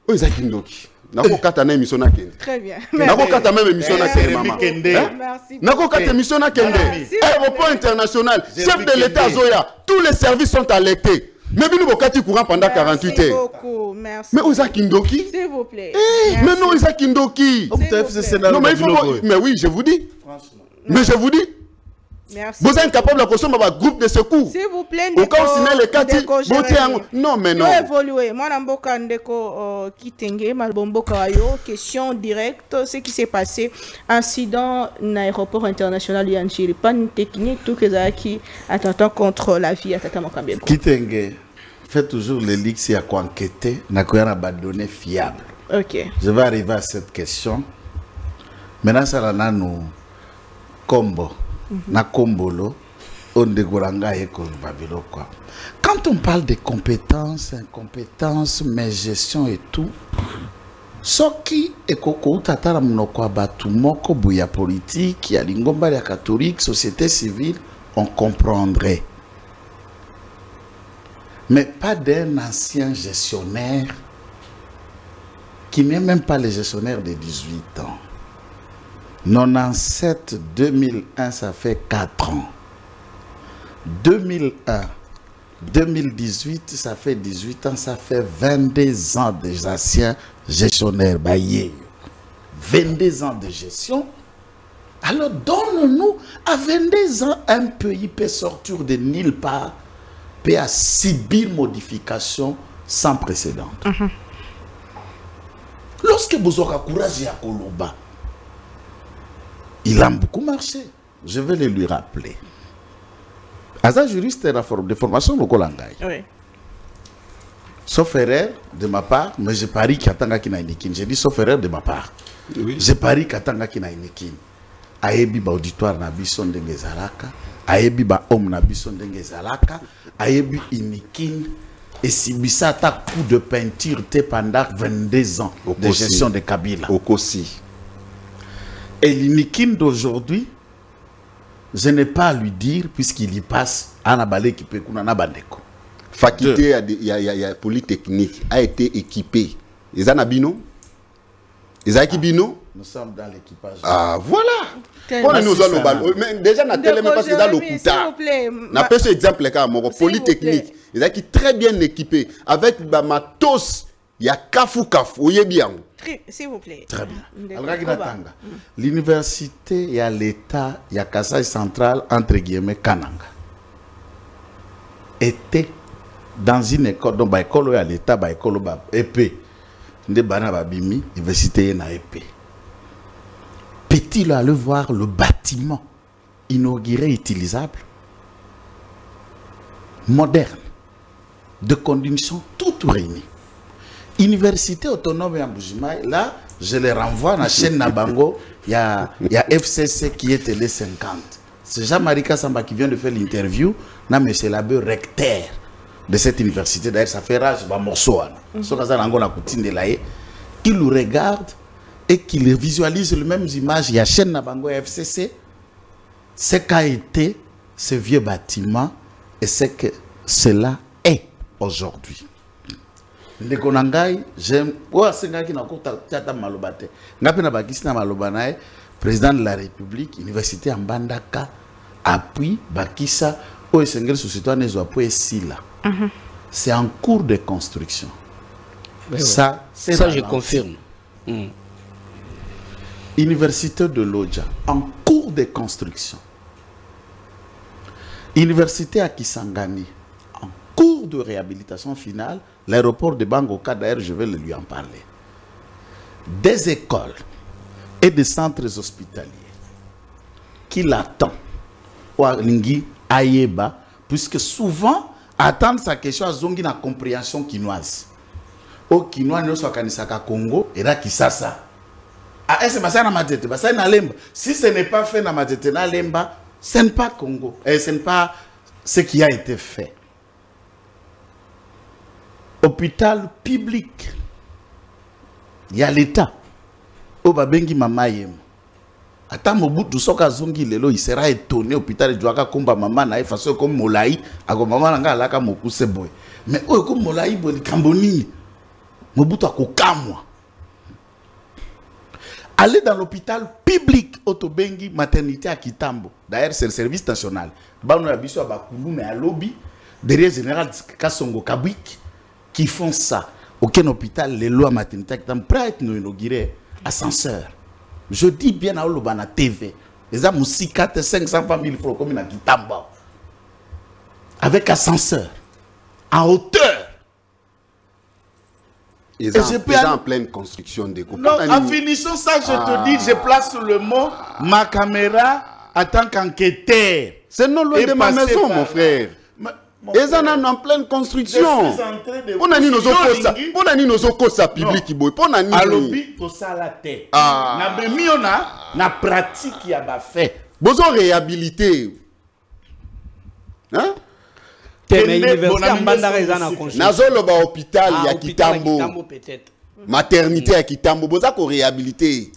Oizakindoki. Nako katana émission na kende. Très bien. Nako katana même émission na kende maman. Merci. Nako katana émission na kende. Aéroport international, chef de l'État Zoya, tous les services sont alertés. Mais nous avons courant pendant 48 heures. Beaucoup, merci. Mais où est Kindoki? S'il vous plaît. Mais non, Isaac Kindoki. Non, mais il faut. Mais oui, je vous dis. Franchement. Mais je vous dis. Merci. Vous êtes incapable de consommer un groupe de secours. S'il vous plaît, au cas où sinon les quartiers. Non, mais non. Évoluer. Moi, Namboka Ndeko Kitenge, Malbomboka Ayo, question directe. Ce qui s'est passé, incident l'aéroport international Yanchiri, panne technique, tout que ça qui attentant contre la vie à Tata Mokambien. Kitenge fait toujours les ligues s'il y a quoi enquêter, n'a pas de données fiables. Ok. Je vais arriver à cette question. Maintenant, ça là nous combo. Na kombolo Quand on parle de compétences, incompétences, mais gestion et tout, ce qui est tatara munoko batu moko bouya politique, ya lingomba ya catholique, société civile, on comprendrait. Mais pas d'un ancien gestionnaire qui n'est même pas le gestionnaire de 18 ans. 97-2001, ça fait 4 ans. 2001, 2018, ça fait 18 ans, ça fait 22 ans des anciens gestionnaires. 22 ans de gestion. Alors donne-nous, à 22 ans, un pays peut sortir de nulle part, peut subir modification sans précédent. Lorsque vous aurez courage à Koloba, il a beaucoup marché. Je vais le lui rappeler. As un juriste de formation au Kolangay. Oui. Sauf erreur de ma part, mais je parie qu'Atanga qui n'a inikin. J'ai dit sauf erreur de ma part. Oui. Je parie qu'Atanga qui n'a inikin. Ayebi ba auditoire na bison de Ngezalaka. Ayebi ba homme na bison de Ngezalaka. Ayebi inikin. Et si bisa ta coup de peinture pendant 22 ans de gestion de Kabila. Au Kossi. Et l'inikin d'aujourd'hui, je n'ai pas à lui dire puisqu'il y passe à Nabale qui peut kuna Nabandeko. Faculté à Polytechnique a été équipée. Ils en bino? Ils ont bino? Nous sommes dans l'équipage. Ah voilà. Quel- Nous allons déjà na télé même parce que dans le S'il Kuta. vous plaît. Na pêche exemple là mon Polytechnique. Ils ont très bien équipé avec ba matos. Il y a kafu oyebiang. S'il vous plaît. Très bien. L'université, il y a l'État, il y a Kassai Central, entre guillemets, Kananga. Était dans une école, donc, il y a l'État, il y a l'EP. L'université, il y a l'EP. Peut-il aller voir le bâtiment inauguré, utilisable, moderne, de conditions toutes réunies? Université autonome à Mbujimaï, là, je les renvoie à la chaîne Nabango, il y a FCC qui est télé 50. C'est Jean-Marie Kassamba qui vient de faire l'interview, mais c'est l'abbé recteur de cette université. D'ailleurs, ça fait rage, bah, morceau. Qui le regarde et qui visualise les mêmes images, il y a chaîne Nabango et FCC, ce qu'a été ce vieux bâtiment et ce que cela est aujourd'hui. Ndekonangai, j'aime. Oh, c'est qui n'a pas tata malobate. N'apena bakisi na malobanae, président de la République, université en Bandaka, appuie bakisa, oh, c'est société nezo appuie sila. C'est en cours de construction. Ouais, ça, c'est ça je confirme. Université de Lodja, en cours de construction. Université à Kisangani, en cours de réhabilitation finale. L'aéroport de Bangoka, d'ailleurs, je vais lui en parler. Des écoles et des centres hospitaliers qui l'attendent. Ayeba, puisque souvent, attendre sa question à Zongi na compréhension quinoise. Au quinois, nous sommes à Congo et là, Kisasa. Ah, c'est ça na matete, ça na lemba. Si ce n'est pas fait na matete na lemba, ce n'est pas Congo. Et ce n'est pas ce qui a été fait. Hôpital public, il y a l'État. Au Babengi Mamayem. Attends, Mobutu Soka Zongi Lelo, il sera étonné. Hôpital de Djouaka Komba Maman, na façon comme Molaï, à Maman Langa Laka Moku Seboy. Mais oh, comme Molaï, Boli Kamboni, Mobutu Akokamwa. Aller dans l'hôpital public, Otobengi, maternité à Kitambo. D'ailleurs, c'est le service national. Bano Abiso Abakoulou, mais à lobby, derrière Général Kassongo Kabwik. Qui font ça. Aucun hôpital, les lois maternité qui sont prêts à être inaugurés, ascenseur. Je dis bien à Olobana TV, les hommes aussi 400 500 000 francs comme il a dit Tamba. Avec ascenseur, en hauteur. Ils sont en pleine construction des groupes. Non, en finissant ça, je te dis, je place le mot, ma caméra en tant qu'enquêteur. C'est non loin de ma maison, mon frère. Ils sont en pleine construction. On a dit nos okosa public. On a dit nos la tête. Na pratique y a fait. Besoin réhabiliter. Hein? Mais l'université en Bandara est en construction. Nazoloba hôpital ya Kitambo. Peut-être. Maternité à Kitambo. Boza ko réhabiliter.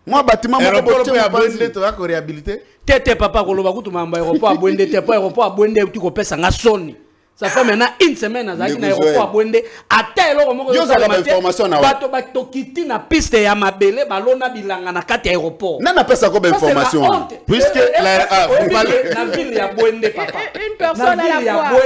Moi bâtiment aéroport pour abonner tu vas ko réhabiliter. Tete papa ko loba kutu mamba aéroport abonner te pas aéroport abonner tu ko pesa nga soni. Ça fait maintenant une semaine à Zaki na aéroport abonde ata eloko moko yo la information na bato bato kiti na piste ya mabele balona bilanga na kati aéroport. Nana pesa ko information. Puisque vous parlez na ville ya Bwende papa. Une personne à la fois.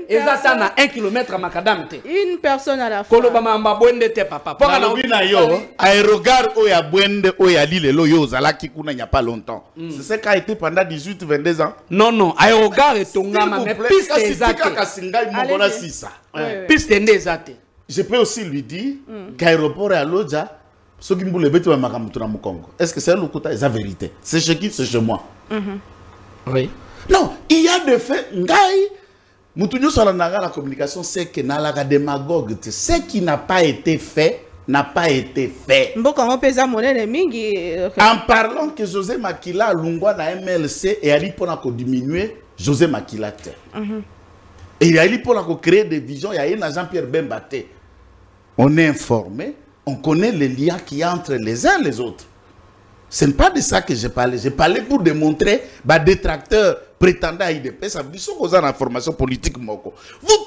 Exactement na 1 km à Makadam te. Une personne à la fois. Koloba mamba Bwende te papa. Pour na bina yo aérogare o ya Bwende o ya Lille lo yo zalaki kuna il n'y a pas longtemps. C'est ce qui a été pendant 18 22 ans. Non aérogare etongama mais piste exacte. Piste ndezate. Je peux aussi lui dire qu'aéroport à Lodja, ce qui me bête au Congo. Est-ce que c'est la vérité? C'est chez qui? C'est chez moi. Oui. Non, il y a des faits. Moutounio sur la communication, c'est que dans la démagogue, ce qui n'a pas été fait n'a pas été fait. En parlant que José Makila Lungwa na MLC et Ali pour diminuer José Makila. Et il y a eu pour créer des visions, il y a eu Jean-Pierre Bembaté. On est informé, on connaît les liens qu'il y a entre les uns et les autres. Ce n'est pas de ça que j'ai parlé. J'ai parlé pour démontrer des détracteurs prétendants à IDP. Ça veut dire que vous avez une information politique. Vous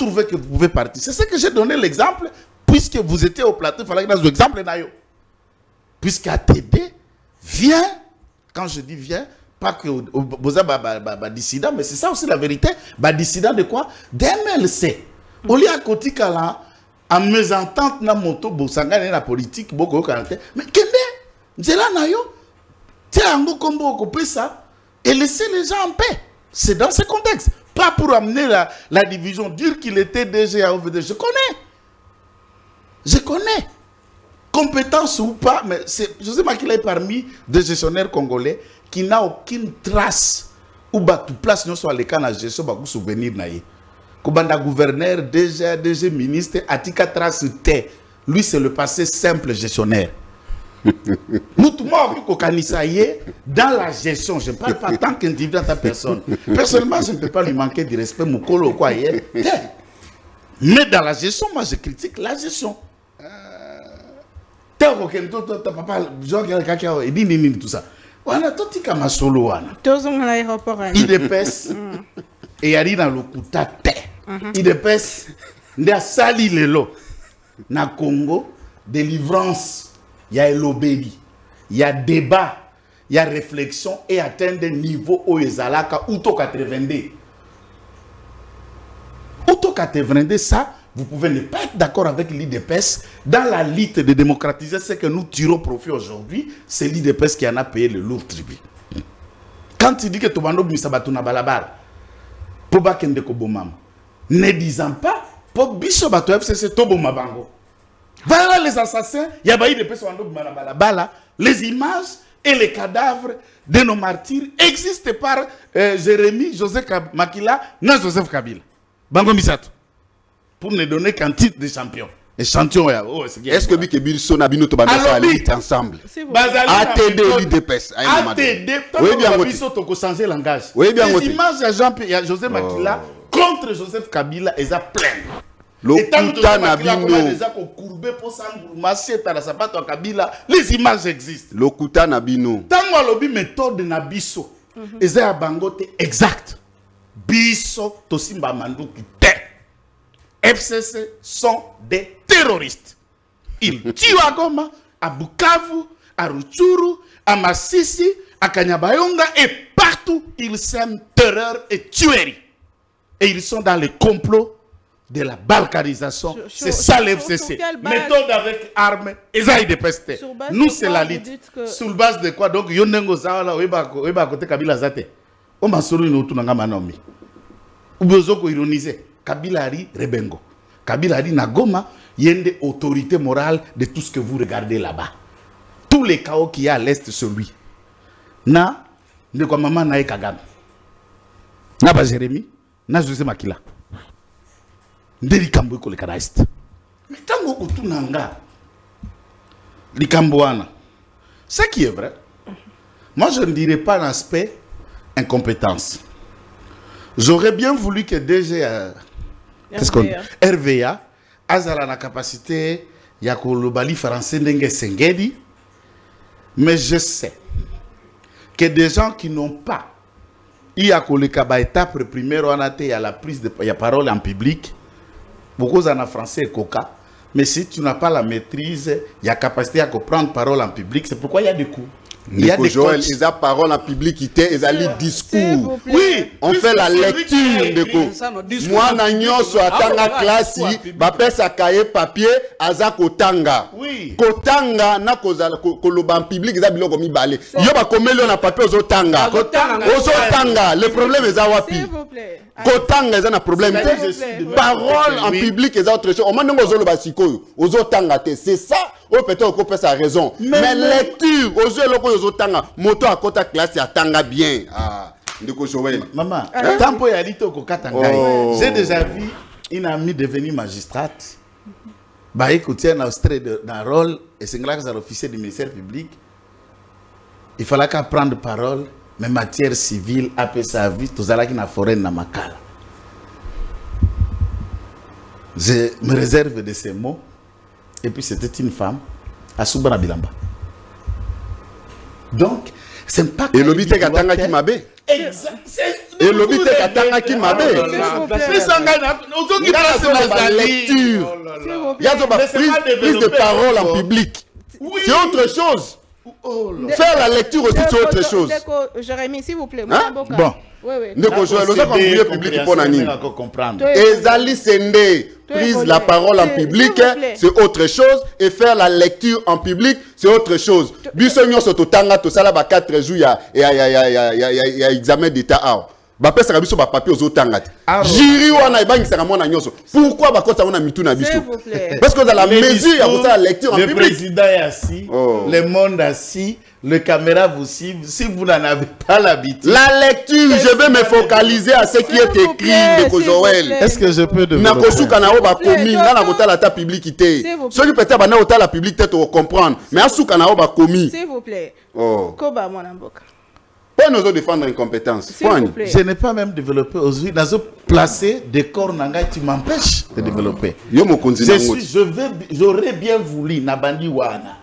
trouvez que vous pouvez partir. C'est ce que j'ai donné l'exemple. Puisque vous étiez au plateau, il fallait que dans l'exemple. Puisque ATD vient, quand je dis vient, pas que vous avez dissident, mais c'est ça aussi la vérité. Dissident de quoi? D'MLC. Au lieu à côté là, en mésentente na moto, bosanga la politique, beaucoup de mais kende, nzela na yo, tiens ango kombo couper ça et laisser les gens en paix. C'est dans ce contexte. Pas pour amener la division, dire qu'il était DG à OVD. Je connais. Je connais. Compétence ou pas, mais José Makila est parmi des gestionnaires congolais qui n'a aucune trace ou toute place non soit les cas de gestion pour souvenir naïe. Kobanda gouverneur, DG ministre, atika trace té. Lui c'est le passé simple gestionnaire. Nous tout le monde dans la gestion, je ne parle pas tant qu'individu dans ta personne. Personnellement, je ne peux pas lui manquer de respect, mon colo quoi mais dans la gestion, moi je critique la gestion. Tout ça. Wana totika masolo wana. Tozonga l'aéroport. IDPS et yari na lokuta te. IDPS ndia sali lelo na Congo délivrance ya elobeli, ya débat, ya réflexion et atteindre niveau au ezalaka outo 82. Outo 82 ça vous pouvez ne pas être d'accord avec l'IDPS. Dans la lutte de démocratiser ce que nous tirons profit aujourd'hui, c'est l'IDPS qui en a payé le lourd tribut. Quand il dit que Tobando Misabatuna Balabal, Poba Kendeko Bomam, ne disant pas, pour Biso Bato FCC Tobo Mabango. Voilà les assassins, il y a l'IDPS Balabala, les images et les cadavres de nos martyrs existent par Jérémy, José Makila, non Joseph Kabila. Bango Misato. Pour ne donner qu'un titre de champion. Et champion, est-ce que Bikebir Sonabino Tobanda ça lutte ensemble? ATD l'IDPS. ATD, oui bien on changer le langage. Oui bien les images de Jean-Pierre José Makila contre Joseph Kabila eza plein. Lokuta Nabino. Les images existent. Lokuta Nabino. Tango alobi méthode Nabiso. Eza bangote exact. Biso tosimba manduki te. FCC sont des terroristes. Ils tuent à Goma, à Bukavu, à Rutshuru, à Masisi, à Kanyabayonga et partout ils sèment terreur et tuerie. Et ils sont dans le complot de la balkanisation. C'est ça l'FCC. Méthode avec armes et ça ils dépestent. Nous c'est la lutte. Sur le base de quoi? Donc Yonengo Zavala, Weba côté Kabila Zate. On m'a souri nous tout n'anga manomi. Ou besoin ironiser. Kabila Ari Rebengo. Kabila Ari Nagoma, il y a une autorité morale de tout ce que vous regardez là-bas. Tous les chaos qu'il y a à l'est, c'est lui. Na, ne quoi maman na Kagame. Na ba Jérémy, na José Makila. Ndeli kambo ko le kadaist. Mais tango ko tunanga. Li kamboana. Ce qui est vrai. Moi je ne dirais pas l'aspect incompétence. J'aurais bien voulu que DG RVA a la capacité ya kolobali français ndenge sengedi, mais je sais que des gens qui n'ont pas il y a koleka étape première on a été à la prise de parole en public, beaucoup en français coca, mais si tu n'as pas la maîtrise, il y a capacité à prendre parole en public, c'est pourquoi il y a des coups. Il y a des Joël, ils ont parole en public, ils ont discours. Oui, on fait la lecture de moi, Nagnoso, atanga classe, bapesa kaye papier, aza kotanga. Oui. Kotanga, na koloba en public, ils ont biloko mibale. Yo ba komeli na papier ozo tanga. Ozo tanga, le problème est à wapi. Kotanga, ils ont un problème. Parole en public, ils ont autre chose. On m'a dit ozo lo basiko, ozo tanga te. C'est ça. Oh, peut-être qu'on peut sa raison. Mais lecture, aux yeux locaux, aux tanga, moto à côté classe, à tanga bien. Ah, Ndeko Joël. Maman, tant pour y aller au Kokatanga, j'ai déjà vu une amie devenir magistrate. Bah, écoutez, un extrait d'un rôle, et c'est grâce à l'officier du ministère public. Il fallait qu'à prendre parole, mais matière civile, après sa vie, tout ça là qui n'a forêt n'a makala. Je me réserve de ces mots. Et puis c'était une femme à Soubana Bilamba. Donc, c'est pas que. Et l'obité Katanga qui m'abe. Exact. Et l'obité Katanga qui m'abe. Lecture. Il y a prise de parole en public. C'est autre chose. Faire la lecture aussi, c'est autre chose. Jérémy, s'il vous plaît. Bon. Ndeko Joël, nous avons public pour Nani. Ezali Sende, prise la parole en public, c'est autre chose. Et faire la lecture en public, c'est autre chose. Bissonio Sototanga, tout ça là, 4 jours, il y a examen d'état. Bapé ça biso ba papier aux otanga. Jiri wana ibangi ça mona nyoso. Pourquoi ba kosa wana mitu na biso? Parce que dans la mesure à la lecture en public. Le président est assis, le monde assis, le caméra vous suit. Si vous n'en avez pas l'habitude. La lecture, je vais me focaliser à ce qui est écrit de Joël. Est-ce que je peux développer? Na kosuka na oba komi na kota la ta publicité. Ceux qui peut-être ba na ota la publicité to comprendre. Mais asuka na oba komi. S'il vous plaît. Koba mona mboka. Pour nous défendre une compétence. Je n'ai pas même développé aujourd'hui. Dans ce placé des corps nangai, tu m'empêches de développer. J'aurais bien voulu Nabandi Wana.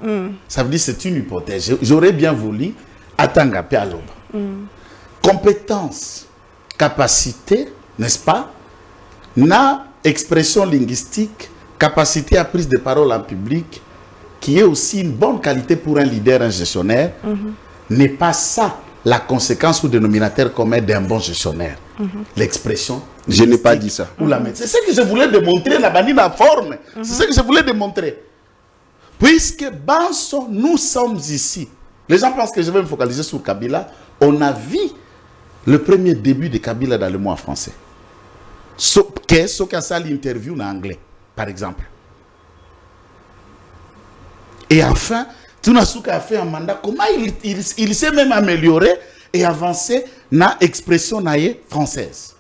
Ça veut dire c'est une hypothèse. J'aurais bien voulu Atanga Pialoba. Compétence, capacité, n'est-ce pas? Na expression linguistique, capacité à prise de parole en public, qui est aussi une bonne qualité pour un leader, un gestionnaire, n'est pas ça la conséquence ou dénominateur commun d'un bon gestionnaire. L'expression. Je n'ai pas dit ça. C'est ce que je voulais démontrer, la banine en forme. C'est ce que je voulais démontrer. Puisque Banso, nous sommes ici. Les gens pensent que je vais me focaliser sur Kabila. On a vu le premier début de Kabila dans le mois français. Qu'est-ce qu'à ça l'interview en anglais, par exemple. Et enfin, Tunasuka a fait un mandat. Comment il s'est même amélioré et avancé dans l'expression française.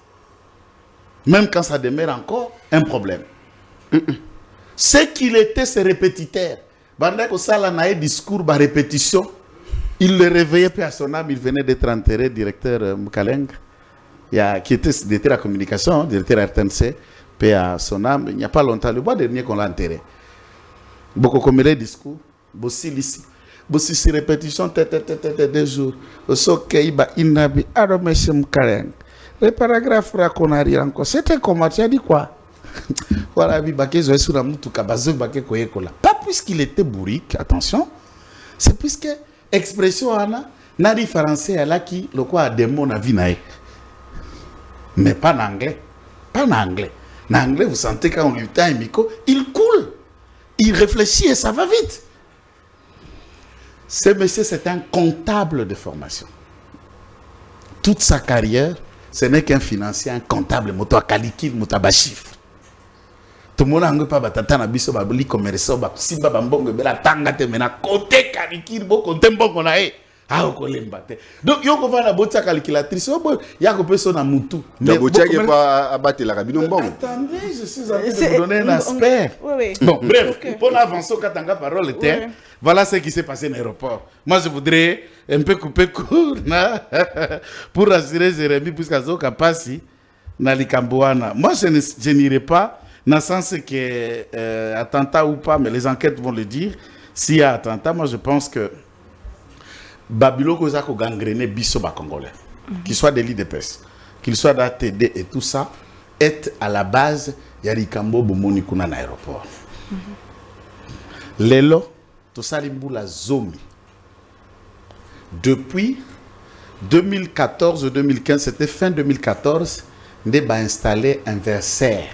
Même quand ça demeure encore un problème. Ce qu'il était, c'est répétiteur. Bandako Sala nae discours, par répétition. Il le réveillait puis à son âme, il venait d'être enterré, directeur Mkaleng, qui était directeur de la communication, directeur RTNC, puis à son âme, il n'y a pas longtemps, le mois dernier qu'on l'a enterré. Beaucoup comme les discours. Bossi ici. Bossi si répétition des jours. Sokeiba inabi aromeshem kareng. Le paragraphe raconari encore. C'était comment tu as dit quoi? Voilà, bibake zoé sur la moutuka bazo bake koyekola. Pas puisqu'il était bourrique, attention. C'est puisque expression ana n'a différencié à la qui le quoi a des mots na vie nae. Mais pas en anglais. Pas en anglais. En anglais, vous sentez quand on lui tend un micro, il coule. Il réfléchit et ça va vite. Ce monsieur, c'est un comptable de formation. Toute sa carrière, ce n'est qu'un financier, un comptable, moto à calicule, moto à chiffre. Tout le monde n'a pas batata na biso ba bli commerçant ba simba ba mbongo bela tanga te mena côté calicule bo côté mbongo na e. Ah ko lembate. Donc yo ko va na botsa calculatrice bo ya ko peso na mutu. Mais botsa ke pas abattre la rabino mbongo. Attendez, je suis en train de vous donner un aspect. Oui. Bon, bref, pour avancer au Katanga parole était. Voilà ce qui s'est passé dans l'aéroport. Moi, je voudrais un peu couper court pour rassurer Jérémy, puisqu'à Zoka Passi, Nalikambouana. Moi, je n'irai pas, dans le sens que, attentat ou pas, mais les enquêtes vont le dire. S'il y a attentat, moi, je pense que Babylone Kozako gangrené biso ba Congolais, qu'il soit des l'IDPS, qu'il soit d'ATD et tout ça, est à la base Yarikambo Bomoni Kuna na aéroport. Lelo, tout ça, la zomi. Depuis 2014-2015, c'était fin 2014, on a installé un versaire.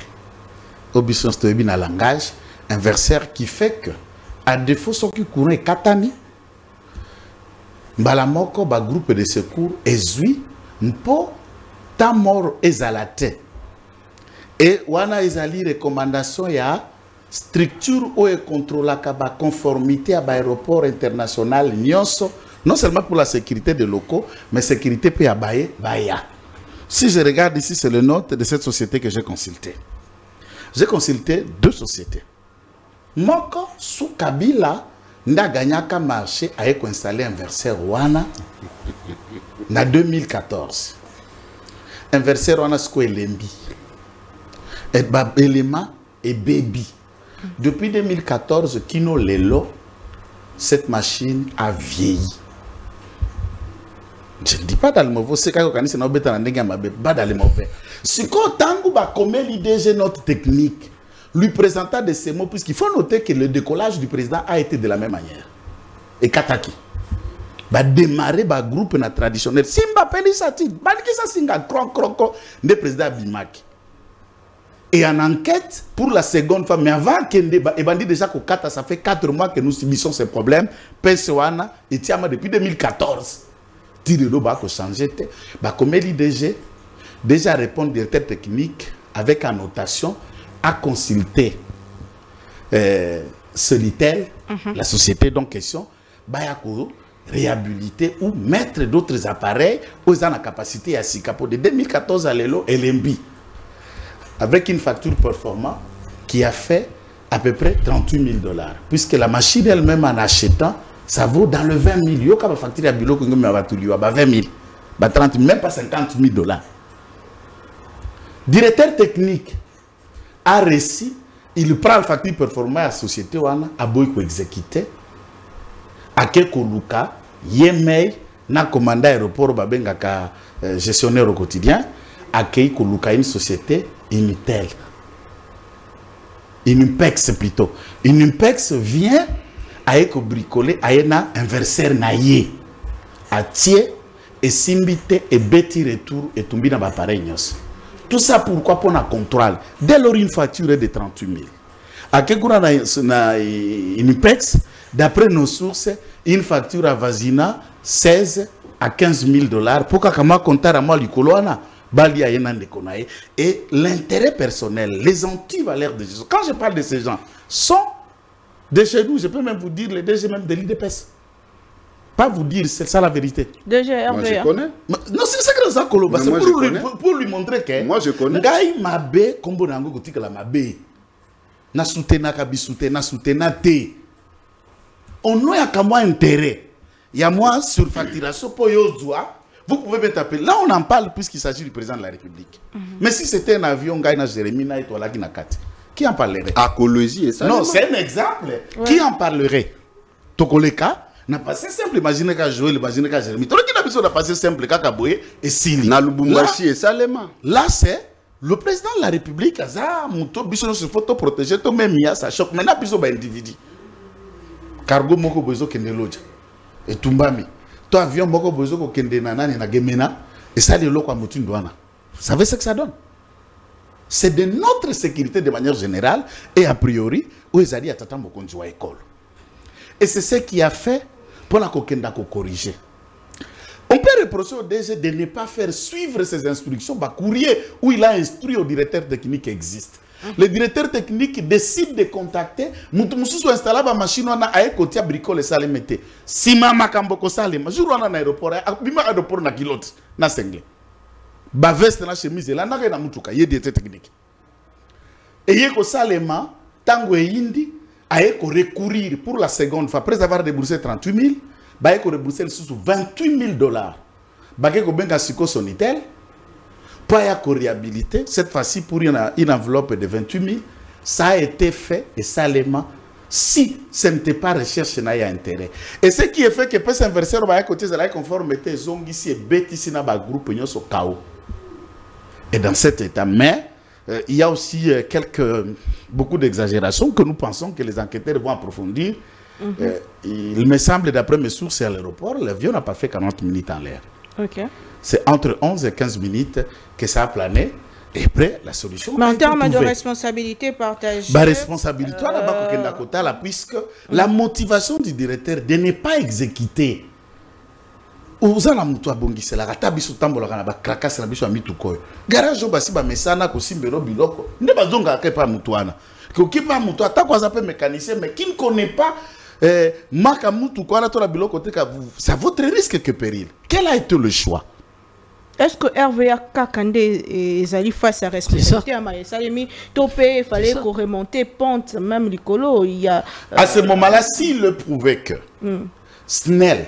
Au Bisson Stoebi dans le langage, un versaire qui fait que, à défaut, ceux qui courent et katani, Balamoko, ba groupe de secours, ezui, mpo, ta mort ezalate. Et wana ezali recommandation ya structure ou contrôle la conformité à l'aéroport international nyonso, non seulement pour la sécurité des locaux, mais sécurité pour Abaye, Baya. Si je regarde ici, c'est le note de cette société que j'ai consulté. J'ai consulté 2 sociétés. Moko, sous Kabila, n'a gagné qu'un marché à installer un versaire Wana en 2014. Un versaire Wana, c'est quoi Lembi? Et Babelema et Baby. Depuis 2014, Kino Lelo, cette machine a vieilli. Je ne dis pas dans le mauvais, c'est quand on a pas dans le mauvais. Si Tango va commettre l'IDG notre technique, lui présentant de ces mots, puisqu'il faut noter que le décollage du président a été de la même manière. Et Kataki va démarrer le groupe traditionnel. Simba Pelisati, Balikisa Singa, Kroko, le président Bimak. Et en enquête, pour la seconde fois, mais avant qu'il dit déjà que ça fait 4 mois que nous subissons ces problèmes, Pessoana et Tiama depuis 2014. Tirelo va changer. Comme l'IDG, déjà répondre directeur technique avec annotation, à consulter Solitel, la société en question, Bayako réhabiliter ou mettre d'autres appareils aux en capacité à Sikapo de 2014 à Lelo et Lembi. Avec une facture performante qui a fait à peu près 38 000 $. Puisque la machine elle-même en achetant, ça vaut dans le 20 000. Il y a une facture à Bilo qui a 20 000, 30 000, même pas 50 000 $. Directeur technique a réussi, il prend la facture performante à la société, à Boyko exécuté, à Kekoluka, Yemei, na commandant aéroport, Babengaka gestionnaire au quotidien, à Kekoluka, une société. Unitel. Inimpex plutôt. Inimpex vient à bricoler à un versaire naïe. À tier et simbité et bêti retour et tomber dans l'appareil. Tout ça pourquoi pour un contrôle. Dès lors une facture est de 38 000. À Kekura na Inimpex, d'après nos sources, une facture à Vazina 16 à 15 000 $. Pourquoi comment compter à moi l'icoloana? Et l'intérêt personnel, les antivaleurs de Jésus. Quand je parle de ces gens, sont de chez nous, je peux même vous dire les DG même de l'IDPS. Pas vous dire, c'est ça la vérité. DG RVA. Moi je connais. Non, c'est ça que ça Koloba. C'est pour lui montrer que. Moi je connais. Ngai mabe, kombo nango kotika la mabe. Na soutena kabisute, na soutena te. On a qu'à moi intérêt. Il y a moi sur facturation pour Yozua. Vous pouvez me taper. Là, on en parle puisqu'il s'agit du président de la République. Mais si c'était un avion, qui en parlerait? Acologie et ça. Non, c'est un exemple. Ouais. Qui en parlerait? Tokoleka n'a pas c'est simple. Imaginez qu'à jouer, imaginez qu'à Jérémy. Tout le monde a passé simple, qu'à Boye et Sili. Na Lubumbashi et Salema. Là, c'est le président de la République. Aza, Mouto, Bisson se photo protéger, tout même Mia, ça choque. Maintenant, Bisson, individu. Cargo Moko Bozo Kendeloja. Et Tumbami. Toi, avion, beaucoup besoin de kende nana na gemena et ça les locaux à Moutoune douana. Vous savez ce que ça donne? C'est de notre sécurité de manière générale et a priori où ils allaient attendre beaucoup de école. Et c'est ce qui a fait pour la kokenda ko corriger. On peut reprocher au DG de ne pas faire suivre ses instructions par courrier où il a instruit au directeur technique qui existe. Le directeur technique décide de contacter Moutoumoussou soit installé la machine on a côté bricole ça les mettait. Si mama kamboko salema jour on a aéroport bima aéroport na kilote na sengle. Ba veste na chemise là na na mutuka yé directeur technique. Et yeko salema tango yindi a recourir pour la seconde fois après avoir déboursé 38 000 ba yeko rembourser sous 28 000 $. Ba yeko benga siko Sonitel pas à réhabiliter. Cette fois-ci, pour une enveloppe de 28 000, ça a été fait et salement. Si ce n'était pas recherche, il y a intérêt. Et ce qui est fait que peut s'inverser, on va à côté de la conformité, ici et bête ici dans le groupe, il y a ce chaos. Et dans cet état, mais il y a aussi beaucoup d'exagérations que nous pensons que les enquêteurs vont approfondir. Il me semble, d'après mes sources à l'aéroport, l'avion n'a pas fait 40 minutes en l'air. Okay. C'est entre 11 et 15 minutes que ça a plané. Et après, la solution. Mais en termes de responsabilité partagée. La responsabilité, puisque la motivation du directeur de ne pas exécuter. Oza la mutu abongisi la kata biso tambola kana ba krakasa na biso amitukoyo. Garage basi ba mesana ko simbelo biloko. Ne bazonga ke pa mutu wana. Ko ki pa mutu ata kwa zape mécanicien mais qui ne connaît pas maka mutu ko ala to la biloko te ka ça votre risque que péril. Quel a été le choix? Est-ce que RVA Kakande et Zali face à responsabilité à Maïsalemi topé, il fallait qu'on remonte pente même l'icolo il y a à ce moment-là s'il le prouvait que SNEL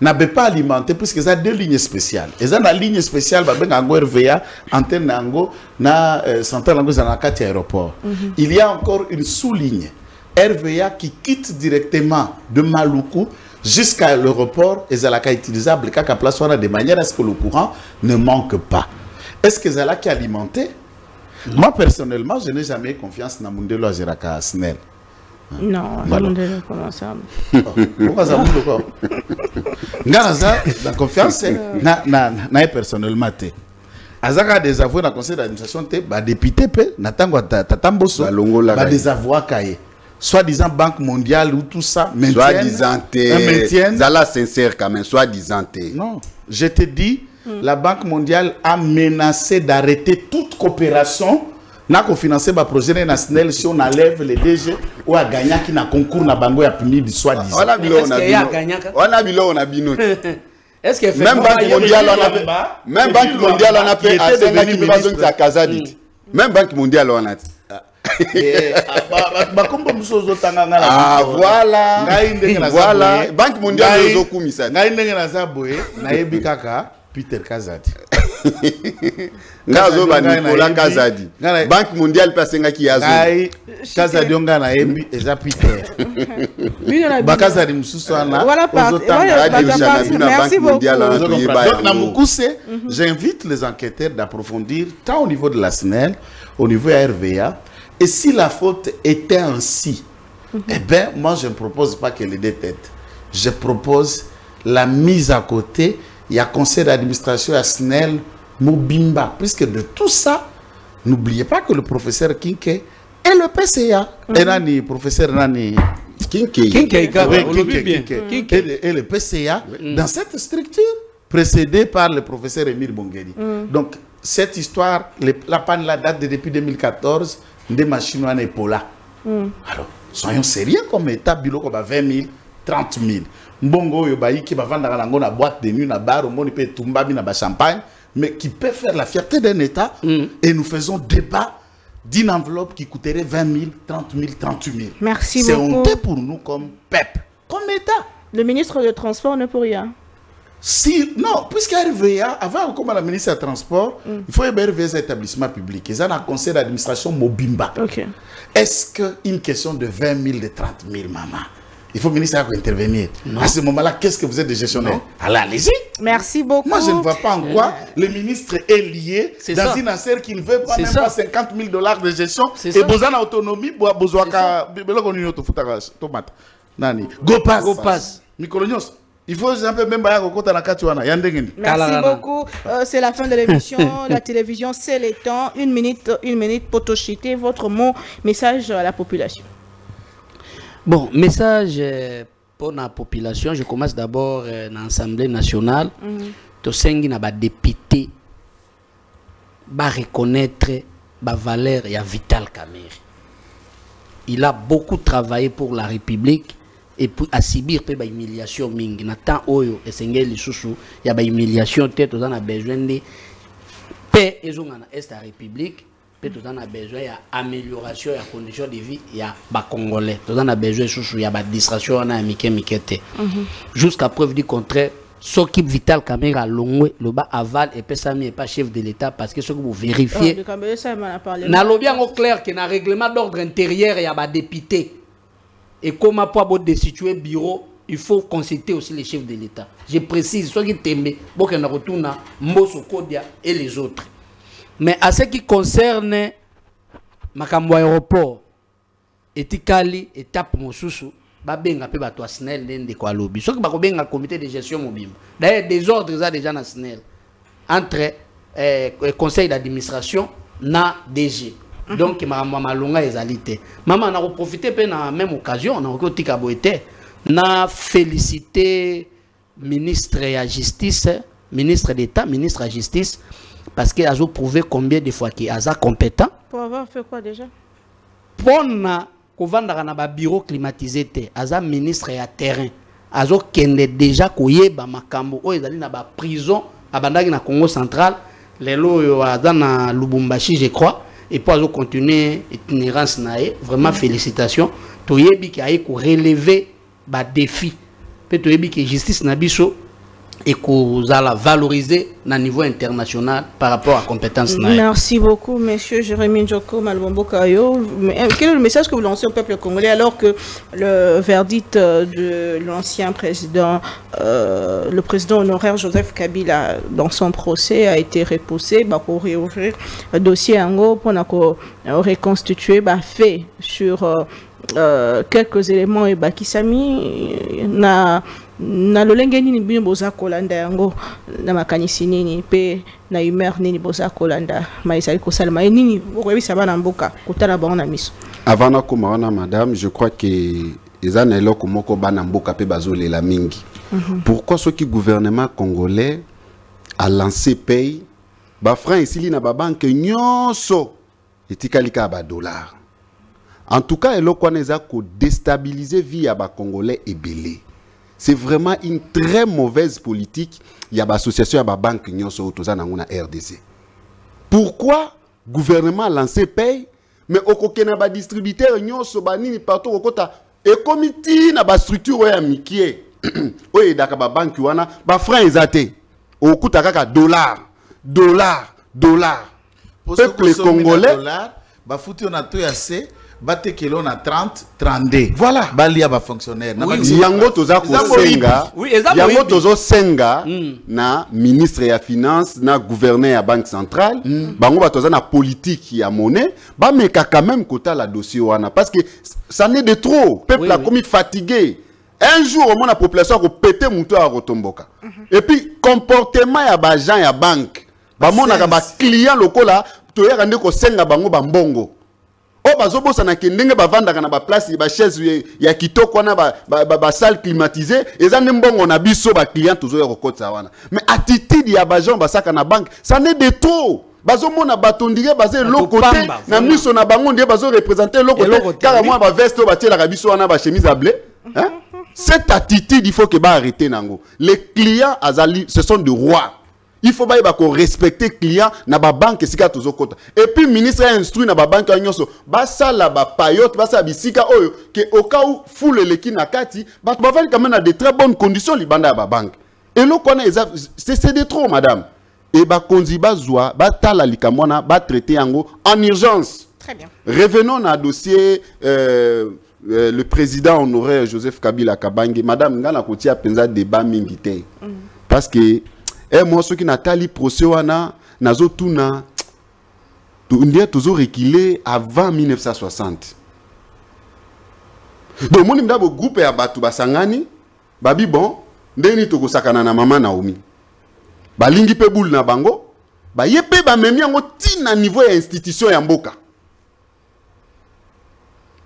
n'avait pas alimenté puisque ça a deux lignes spéciales. Et ça la ligne spéciale bah ben ango RVA antenne ango na centrale ango na kati aéroport. Il y a encore une sous-ligne RVA qui quitte directement de Maluku jusqu'à l'aéroport et Zalaka utilisable qu'à place de manière à ce que le courant ne manque pas. Est-ce que Zalaka est alimenté? Moi personnellement, je n'ai jamais confiance dans Mundelo Azeraka Snell. Non, Mundelo comment ça? Pourquoi ça monte quoi? La confiance na personnellement té. Azaka des avoués dans le conseil d'administration té ba député pe natango tatamboso ba des avoués kaye. Soi-disant Banque mondiale ou tout ça, soi-disant, Zala sincère quand même, soi-disant. Non, je te dis, la Banque mondiale a menacé d'arrêter toute coopération. N'a qu'on financé le projet national si on enlève les DG ou à gagner qui n'a concours na bango ya puni du soi-disant. On a vu on a vu est-ce que même Banque mondiale on a fait à 5 qui besoin de Kazadi. Même Banque mondiale on a voilà. Voilà. Banque mondiale Peter Kazadi. Nicolas Kazadi. Banque mondiale pasenga ki yazo. Kazadi onga na ebi eza Peter. Bakazadi mususu ana. Merci beaucoup. J'invite les enquêteurs d'approfondir tant au niveau de la SNEL, au niveau RVA. Et si la faute était ainsi, eh bien, moi, je ne propose pas qu'elle ait des têtes. Je propose la mise à côté. Il y a conseil d'administration à SNEL, Mobimba. Puisque de tout ça, n'oubliez pas que le professeur Kinke et le PCA, et le professeur Nani Kinke et le PCA, dans cette structure, précédée par le professeur Emile Bongeli. Donc, cette histoire, la panne la date depuis 2014. Des machines en épaula. Alors, soyons sérieux comme état, bilo comme 20 000, 30 000. Mbongo yobaï qui va vendre la boîte de nuit, na bar, au monde peut tomber na champagne, mais qui peut faire la fierté d'un état. Et nous faisons débat d'une enveloppe qui coûterait 20 000, 30 000, 38 000. Merci beaucoup. C'est honteux pour nous comme PEP, comme état. Le ministre de Transport ne peut rien. Si, non, puisque RVA, avant comme la ministre des Transports, il faut RVA des établissements publics. Ils ont un conseil d'administration Mobimba. Est-ce qu'une question de 20 000, de 30 000, maman, il faut le ministre intervenir? À ce moment-là, qu'est-ce que vous êtes des gestionnaires? Allez-y. Merci beaucoup. Moi, je ne vois pas en quoi le ministre est lié dans une affaire qui ne veut pas même pas 50 000 $ de gestion. Et besoin d'autonomie, besoin de Gopaz. Mikolonios. Il faut même merci beaucoup. C'est la fin de l'émission. La télévision, c'est le temps. Une minute pour tochiter votre mot, message à la population. Bon, message pour la population. Je commence d'abord dans l'Assemblée nationale. To sengi na ba député ba reconnaître ba valeur ya Vital Kamerhe. Il a beaucoup travaillé pour la République. Et pour subir pe ba humiliation mingi na temps oyo esengeli susu ya ba humiliation tête on a besoin de paix ezonga na est la république peut on a besoin ya amélioration ya conditions de vie ya ba congolais on a besoin susu ya ba distraction na mikete jusqu'à preuve du contraire Soki Vital Kamera Longwe, le bas aval et Pessami et pas chef de l'État parce que ce que vous vérifiez. Na lobby en clair que na règlement d'ordre intérieur il y a des députés. Et comment pour destituer bureau, il faut consulter aussi les chefs de l'État. Je précise, ceux qui t'aiment, Bokena Rotuna, Mboso Kodia et les autres. Mais à ce qui concerne Makambo aéroport, Etikali, étape Mosusu, Babenga pe bato SNEL de quoi lobby. Ceux qui babenga comité de gestion mobile. D'ailleurs, des ordres déjà dans SNEL entre conseil d'administration na DG. Donc maman longa ezalité. Maman a profité pe na même occasion, na ko tika boete na féliciter ministre de la justice, ministre d'État, ministre de la justice parce qu'il a prouvé combien de fois qu'il est compétent. Pour avoir fait quoi déjà? Pour na kovandaka na ba bureau climatisé te aza ministre ya terrain azo kende déjà koyeba makambo o ezali na ba prison abandaki na Congo central lelo yo aza na Lubumbashi je crois et pour azo continuer itinérance nae vraiment félicitations toyebi ki aye ko relever ba défi pe toyebi ki justice na biso et qu'on la valoriser à niveau international par rapport à compétences. Merci beaucoup, monsieur Jérémy Njoko Malbombo Kayo. Quel est le message que vous lancez au peuple congolais alors que le verdict de l'ancien président, le président honoraire Joseph Kabila, dans son procès, a été repoussé pour réouvrir le dossier Ango pour reconstituer fait sur quelques éléments et Bakisami na lolenge nini bino boza kolanda yango na makanisi nini pe na humeur nini boza kolanda maisali kosalema nini bokoyebisa bana mboka kotala bango na miso. Avant na komawana madame, je crois que ezana eloko moko bana mboka pe bazolela mingi. Pourquoi ce qui gouvernement congolais a lancé paye ba franc ici na ba banque nyonso etikalika ba dollar. En tout cas eloko wana eza ko déstabiliser vie ya ba congolais ebele. C'est vraiment une très mauvaise politique. Il y a une association, il y a une banque qui est RDC. Pourquoi le gouvernement a lancé paye, mais au Kokena ba distributeur partout au kota et comité na ba structure ya mikie. Oye daka ba banque wana ba franc ezate. Au kuta kaka dollar. Peuple congolais ba foutu on a tout assez. Bate kilo na 30, 32. Voilà. Balia ba fonctionnaire. Yango toza ko senga. Yango tozo senga na ministre ya finance, na gouverneur ya banque centrale. Bango ba toza na politique ya monnaie. Ba meka quand même kota la dossier wana parce que ça n'est de trop. Peuple a commis fatigué. Un jour au moins la population a pété mouto à rotomboka. Et puis comportement ya ba gens ya banque. Ba mona ka ba client lokola to ya rande ko senga bango ba mbongo. Oh bazobo sana kendenge bavandaka na ba place ba chaise ya kitoko na ba salle climatisée ezane mbongo na biso ba client tozo ya kokotsa wana mais attitude ya ba gens basaka na banque ça n'est de trop bazomona batondire bazé lokote na miso na bango ndie bazo représenter lokote car moi ba veste ba tiela ka biso wana ba chemise à blé hein cette attitude il faut que ba arrêter nango les clients azali ce sont des rois. Il faut respecter les clients na ba banque sika tozo kota. Et puis ministre a instruit na ba banque nyonso ba sala ba payote ba sa bisika oyo que au cas où foule leki na kati ba va quand même dans de très bonnes conditions libanda ya ba banque. Et lo kona c'est de trop madame. Et ba konzi ba zwa ba tala likamwana ba traiter yango en urgence. Très bien. Revenons na dossier le président honoraire Joseph Kabila Kabange. Madame ngana kotia penza débat mingi te. Parce que et moi, ceux qui n'ont procès wana nazo tuna on toujours reculé avant 1960. Donc mon imda bo groupe ya batu basangani babi bon ndeni toko sakana na mama Naomi. Balingi pe boule na bango ba yepe ba memi yango tina niveau ya institution ya mboka.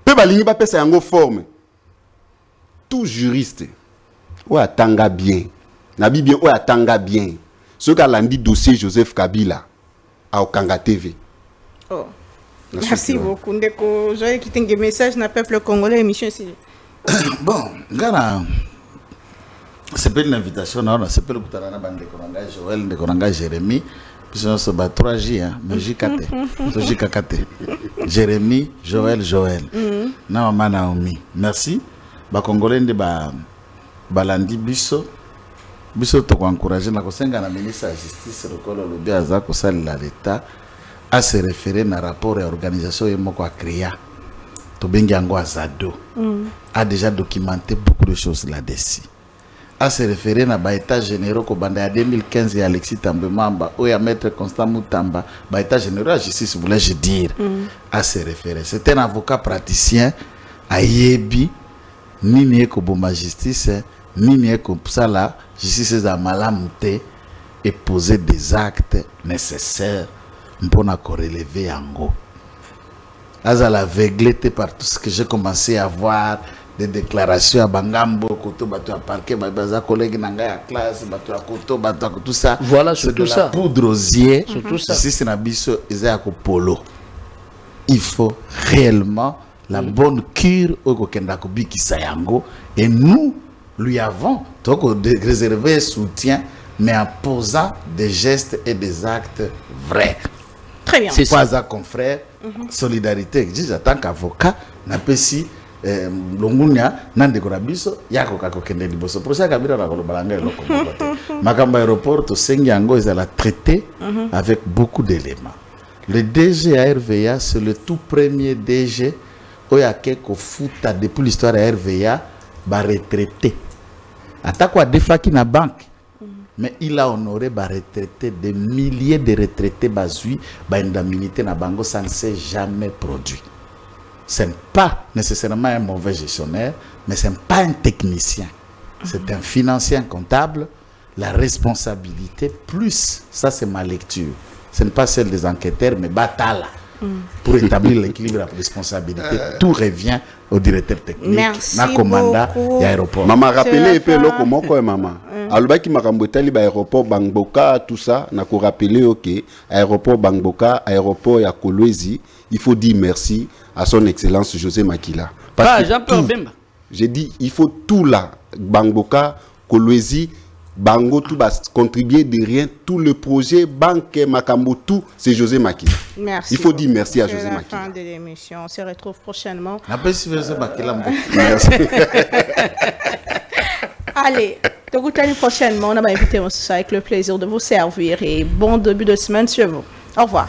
Pe balingi ba pesa yango forme. Tout juriste ou atanga bien. Nabi bien ou atanga bien. Ce qu'a dit dossier Joseph Kabila à Okanga TV. Oh. Merci beaucoup. Ndeko, j'ai quitté un message na peuple congolais émission ici. Bon, Gana, c'est pas une invitation, non, c'est pas le Boutarana Bande de Koranga Joël, de Koranga Jérémy, puis c'est 3J, hein, mais JKT. Jérémy, Joël. Na Maman Naomi. Merci. Ba Congolais de Balandi Bisso. biso to encourager na kosenga na ministre de la justice lokolo lobi aza ko salela l'état à se référer na rapport et organisation et moko a créé to bengi yango azado a déjà documenté beaucoup de choses là-dessus. À se référer na ba état généraux ko banda ya 2015 ya Alexis Tambwe Mamba ou ya maître Constant Mutamba ba état généraux de justice voulais-je dire à se référer. C'est un avocat praticien à Yebi nini eko bomba justice nini eko sala justice za malamute et poser des actes nécessaires pour relever yango. Azala aveuglé par tout ce que j'ai commencé à voir, des déclarations à Bangambo, Koto, Bato à parquet, Baza collègue Nanga à classe, Bato à Koto, Bato à tout ça. Voilà, c'est tout ça. Poudre aux yeux, tout ça. Si c'est Nabiso, Polo. Il faut réellement la bonne cure au Kokendako Kisayango et nous lui avons donc réservé soutien, mais en posant des gestes et des actes vrais. Très bien. C'est pas ça, confrère. Solidarité. Je dis, en tant qu'avocat, n'a pas si Longunia, Nande Gorabiso, Yako Kakokende Liboso. Pour ça, Kabila n'a pas le balangé. Makamba aéroport, au Sengiango, ils allaient traiter avec beaucoup d'éléments. Le DG à RVA, c'est le tout premier DG où il y a quelques fouta depuis l'histoire à RVA, va retraiter. Attaque quoi, des fois qui n'a banque. Mais il a honoré ba retraité des milliers de retraités basui ba indemnité na bango, ça ne s'est jamais produit. Ce n'est pas nécessairement un mauvais gestionnaire, mais ce n'est pas un technicien. C'est un financier, un comptable. La responsabilité plus, ça c'est ma lecture. Ce n'est pas celle des enquêteurs, mais batala. Pour établir l'équilibre de la responsabilité, tout revient au directeur technique, na commandant de l'aéroport. Maman rappelé et puis l'autre moko maman. Alors qui m'a remboursé l'aéroport Bangboka tout ça, n'a qu'à rappeler OK, aéroport Bangboka, aéroport ya Kolwezi, il faut dire merci à son excellence José Makila. Pas Jean-Pierre Bemba. J'ai dit il faut tout là, Bangboka, Kolwezi, Bango tout va contribuer de rien, tout le projet Banque Makambo tout c'est José Makila. Merci. Il faut dire merci à José Makila. Makila. Fin de l'émission, on se retrouve prochainement. Merci. Allez, donc prochainement, on a invité avec le plaisir de vous servir et bon début de semaine sur vous. Au revoir.